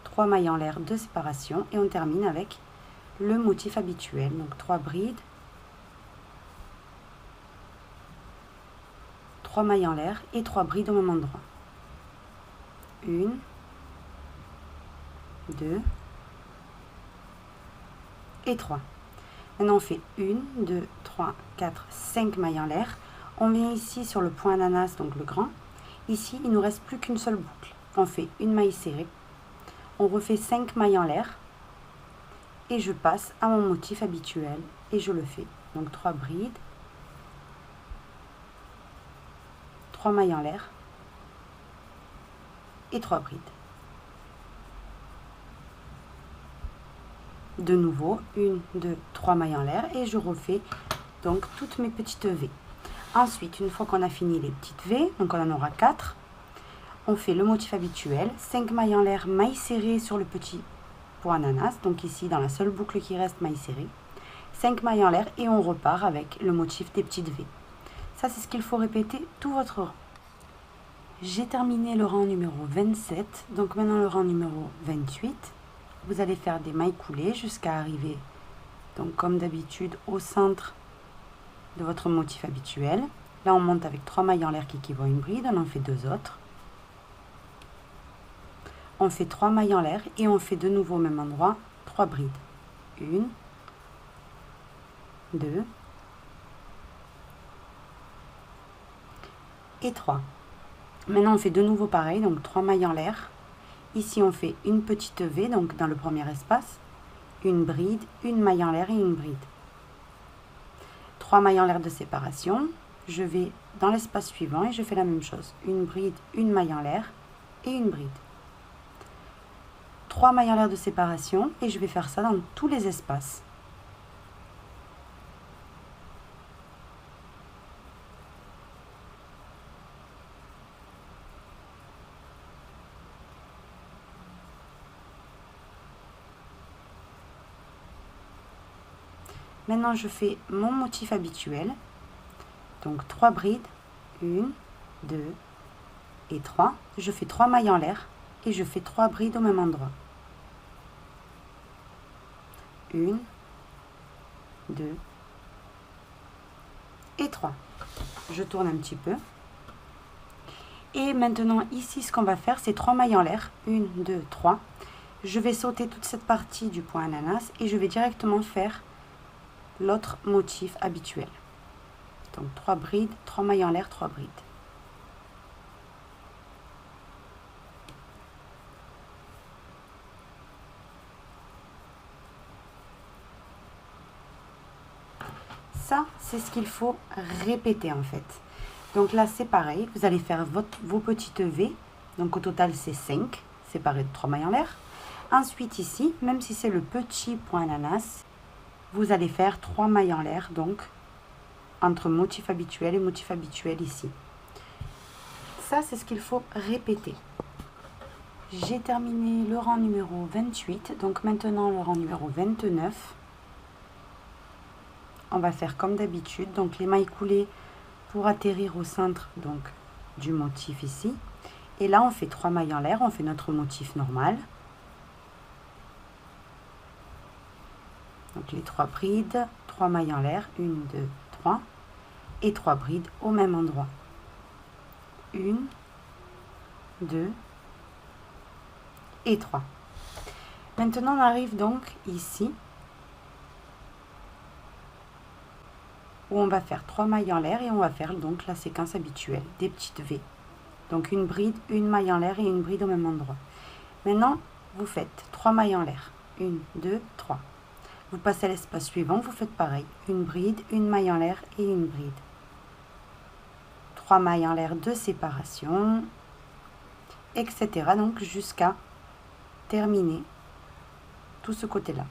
3 mailles en l'air de séparation et on termine avec le motif habituel. Donc 3 brides. 3 mailles en l'air et 3 brides au même endroit. 1, 2 et 3. Maintenant on fait 1, 2, 3, 4, 5 mailles en l'air. On vient ici sur le point ananas, donc le grand. Ici, il ne nous reste plus qu'une seule boucle. On fait une maille serrée. On refait 5 mailles en l'air. Et je passe à mon motif habituel. Et je le fais. Donc 3 brides. 3 mailles en l'air et 3 brides. De nouveau, 1, 2, 3 mailles en l'air et je refais donc toutes mes petites V. Ensuite, une fois qu'on a fini les petites V, donc on en aura 4, on fait le motif habituel, 5 mailles en l'air, maille serrée sur le petit point ananas, donc ici dans la seule boucle qui reste, maille serrée, 5 mailles en l'air et on repart avec le motif des petites V. Ça, c'est ce qu'il faut répéter tout votre rang. J'ai terminé le rang numéro 27, donc maintenant le rang numéro 28. Vous allez faire des mailles coulées jusqu'à arriver, donc comme d'habitude, au centre de votre motif habituel. Là, on monte avec 3 mailles en l'air qui équivaut à une bride, on en fait 2 autres. On fait 3 mailles en l'air et on fait de nouveau au même endroit 3 brides. 1, 2 et 3. Maintenant, on fait de nouveau pareil, donc 3 mailles en l'air. Ici, on fait une petite V, donc dans le premier espace, une bride, une maille en l'air et une bride. 3 mailles en l'air de séparation. Je vais dans l'espace suivant et je fais la même chose. Une bride, une maille en l'air et une bride. 3 mailles en l'air de séparation et je vais faire ça dans tous les espaces. Maintenant, je fais mon motif habituel. Donc 3 brides, 1, 2 et 3. Je fais 3 mailles en l'air et je fais 3 brides au même endroit. 1, 2 et 3. Je tourne un petit peu. Et maintenant ici ce qu'on va faire c'est 3 mailles en l'air, 1, 2, 3. Je vais sauter toute cette partie du point ananas et je vais directement faire l'autre motif habituel. Donc 3 brides, 3 mailles en l'air, 3 brides. Ça, c'est ce qu'il faut répéter en fait. Donc là, c'est pareil. Vous allez faire vos petites V. Donc au total, c'est 5, séparées de 3 mailles en l'air. Ensuite, ici, même si c'est le petit point ananas, vous allez faire 3 mailles en l'air, donc entre motif habituel et motif habituel ici. Ça, c'est ce qu'il faut répéter. J'ai terminé le rang numéro 28. Donc maintenant, le rang numéro 29. On va faire comme d'habitude, donc les mailles coulées pour atterrir au centre donc du motif ici. Et là, on fait 3 mailles en l'air, on fait notre motif normal. Donc les 3 brides, 3 mailles en l'air, 1, 2, 3. Et 3 brides au même endroit. 1, 2 et 3. Maintenant, on arrive donc ici, où on va faire 3 mailles en l'air et on va faire donc la séquence habituelle des petites V. Donc une bride, une maille en l'air et une bride au même endroit. Maintenant, vous faites 3 mailles en l'air. 1, 2, 3. Vous passez à l'espace suivant, vous faites pareil. Une bride, une maille en l'air et une bride. 3 mailles en l'air de séparation, etc. Donc jusqu'à terminer tout ce côté-là.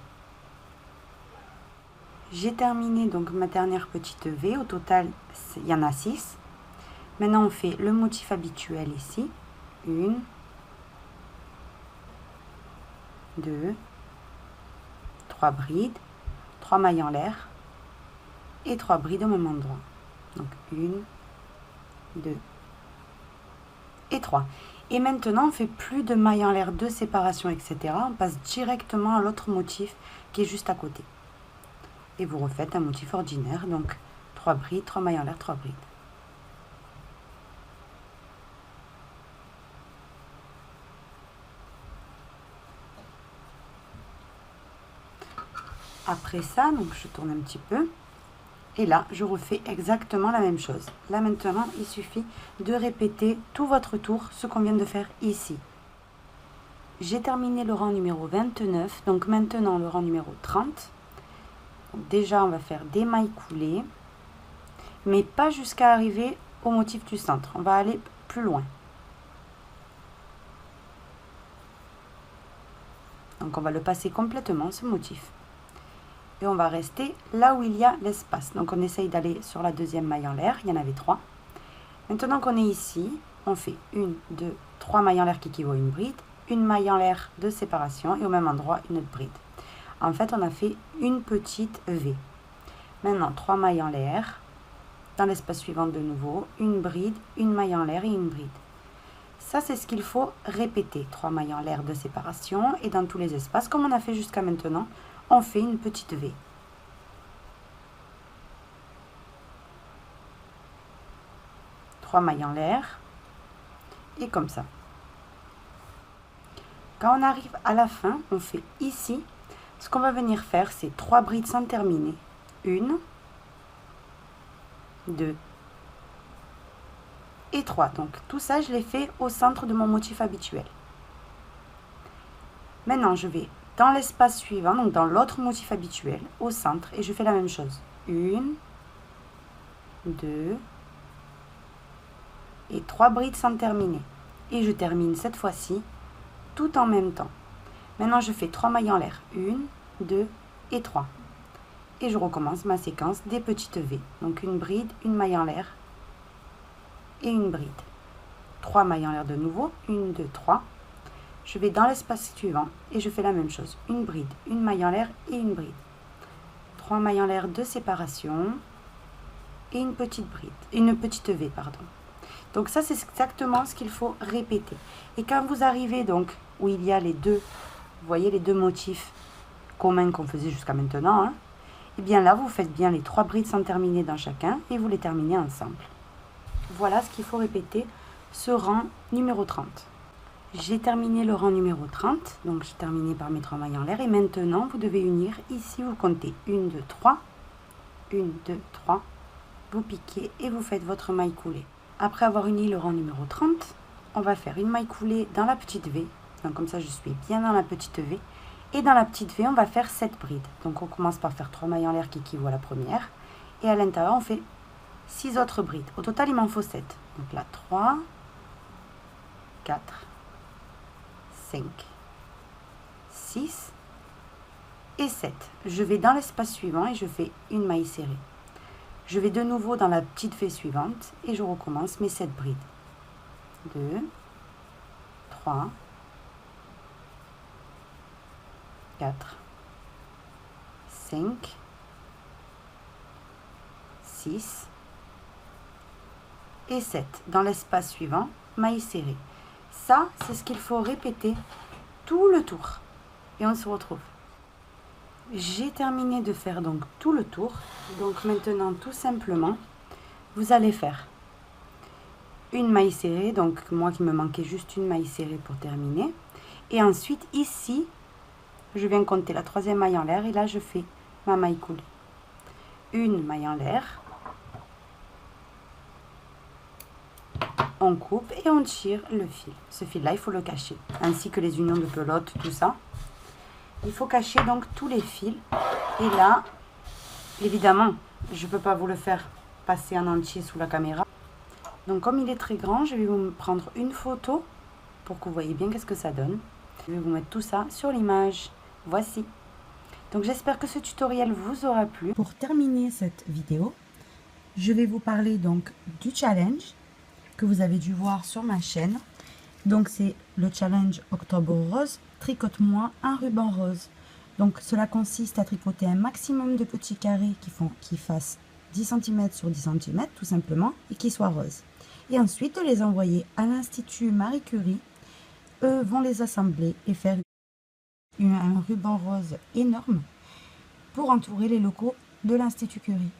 J'ai terminé donc ma dernière petite V. Au total, il y en a 6. Maintenant, on fait le motif habituel ici. 1, 2, 3 brides, 3 mailles en l'air et 3 brides au même endroit. Donc 1, 2 et 3. Et maintenant, on ne fait plus de mailles en l'air de séparation, etc. On passe directement à l'autre motif qui est juste à côté. Et vous refaites un motif ordinaire, donc 3 brides, 3 mailles en l'air, 3 brides. Après ça, donc je tourne un petit peu. Et là, je refais exactement la même chose. Là maintenant, il suffit de répéter tout votre tour, ce qu'on vient de faire ici. J'ai terminé le rang numéro 29, donc maintenant le rang numéro 30. Donc déjà, on va faire des mailles coulées, mais pas jusqu'à arriver au motif du centre. On va aller plus loin. Donc on va le passer complètement, ce motif. Et on va rester là où il y a l'espace. Donc on essaye d'aller sur la deuxième maille en l'air, il y en avait 3. Maintenant qu'on est ici, on fait 1, 2, 3 mailles en l'air qui équivaut à une bride, une maille en l'air de séparation et au même endroit une autre bride. En fait, on a fait une petite V. Maintenant, 3 mailles en l'air, dans l'espace suivant de nouveau, une bride, une maille en l'air et une bride. Ça, c'est ce qu'il faut répéter. 3 mailles en l'air de séparation et dans tous les espaces, comme on a fait jusqu'à maintenant, on fait une petite V. Trois mailles en l'air et comme ça. Quand on arrive à la fin, on fait ici, ce qu'on va venir faire, c'est 3 brides sans terminer. 1, 2 et 3. Donc tout ça, je l'ai fait au centre de mon motif habituel. Maintenant, je vais dans l'espace suivant, donc dans l'autre motif habituel, au centre, et je fais la même chose. 1, 2 et 3 brides sans terminer. Et je termine cette fois-ci tout en même temps. Maintenant, je fais 3 mailles en l'air. 1, 2 et 3. Et je recommence ma séquence des petites V. Donc une bride, une maille en l'air et une bride. 3 mailles en l'air de nouveau. 1, 2, 3. Je vais dans l'espace suivant et je fais la même chose. Une bride, une maille en l'air et une bride. 3 mailles en l'air de séparation et une petite bride, une petite V, pardon. Donc ça, c'est exactement ce qu'il faut répéter. Et quand vous arrivez donc où il y a les deux, vous voyez les deux motifs communs qu'on faisait jusqu'à maintenant, hein, et bien là, vous faites bien les 3 brides sans terminer dans chacun et vous les terminez ensemble. Voilà ce qu'il faut répéter ce rang numéro 30. J'ai terminé le rang numéro 30, donc j'ai terminé par mes 3 mailles en l'air. Et maintenant, vous devez unir, ici vous comptez 1, 2, 3, 1, 2, 3, vous piquez et vous faites votre maille coulée. Après avoir uni le rang numéro 30, on va faire une maille coulée dans la petite V. Donc comme ça, je suis bien dans la petite V. Et dans la petite V, on va faire 7 brides. Donc on commence par faire 3 mailles en l'air qui équivaut à la première. Et à l'intérieur, on fait 6 autres brides. Au total, il m'en faut 7. Donc là, 3, 4, 5, 6 et 7. Je vais dans l'espace suivant et je fais une maille serrée. Je vais de nouveau dans la petite V suivante et je recommence mes 7 brides. 2, 3, 4, 5, 6 et 7. Dans l'espace suivant, maille serrée. Ça, c'est ce qu'il faut répéter tout le tour. Et on se retrouve. J'ai terminé de faire donc tout le tour. Donc maintenant, tout simplement, vous allez faire une maille serrée. Donc moi qui me manquait juste une maille serrée pour terminer. Et ensuite, ici, je viens compter la 3e maille en l'air. Et là, je fais ma maille coulée. Une maille en l'air. On coupe et on tire le fil. Ce fil-là, il faut le cacher. Ainsi que les unions de pelote, tout ça. Il faut cacher donc tous les fils. Et là, évidemment, je ne peux pas vous le faire passer en entier sous la caméra. Donc comme il est très grand, je vais vous prendre une photo pour que vous voyez bien qu'est-ce que ça donne. Je vais vous mettre tout ça sur l'image. Voici. Donc j'espère que ce tutoriel vous aura plu. Pour terminer cette vidéo, je vais vous parler donc du challenge que vous avez dû voir sur ma chaîne. Donc c'est le challenge Octobre Rose, tricote-moi un ruban rose. Donc cela consiste à tricoter un maximum de petits carrés qui fassent 10 cm sur 10 cm tout simplement et qui soient roses. Et ensuite de les envoyer à l'Institut Marie Curie. Eux vont les assembler et faire un ruban rose énorme pour entourer les locaux de l'Institut Curie.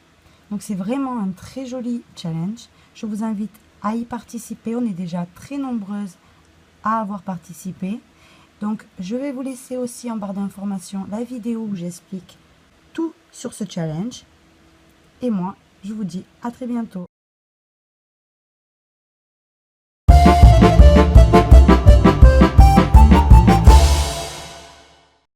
Donc c'est vraiment un très joli challenge. Je vous invite à y participer. On est déjà très nombreuses à avoir participé. Donc je vais vous laisser aussi en barre d'informations la vidéo où j'explique tout sur ce challenge. Et moi, je vous dis à très bientôt.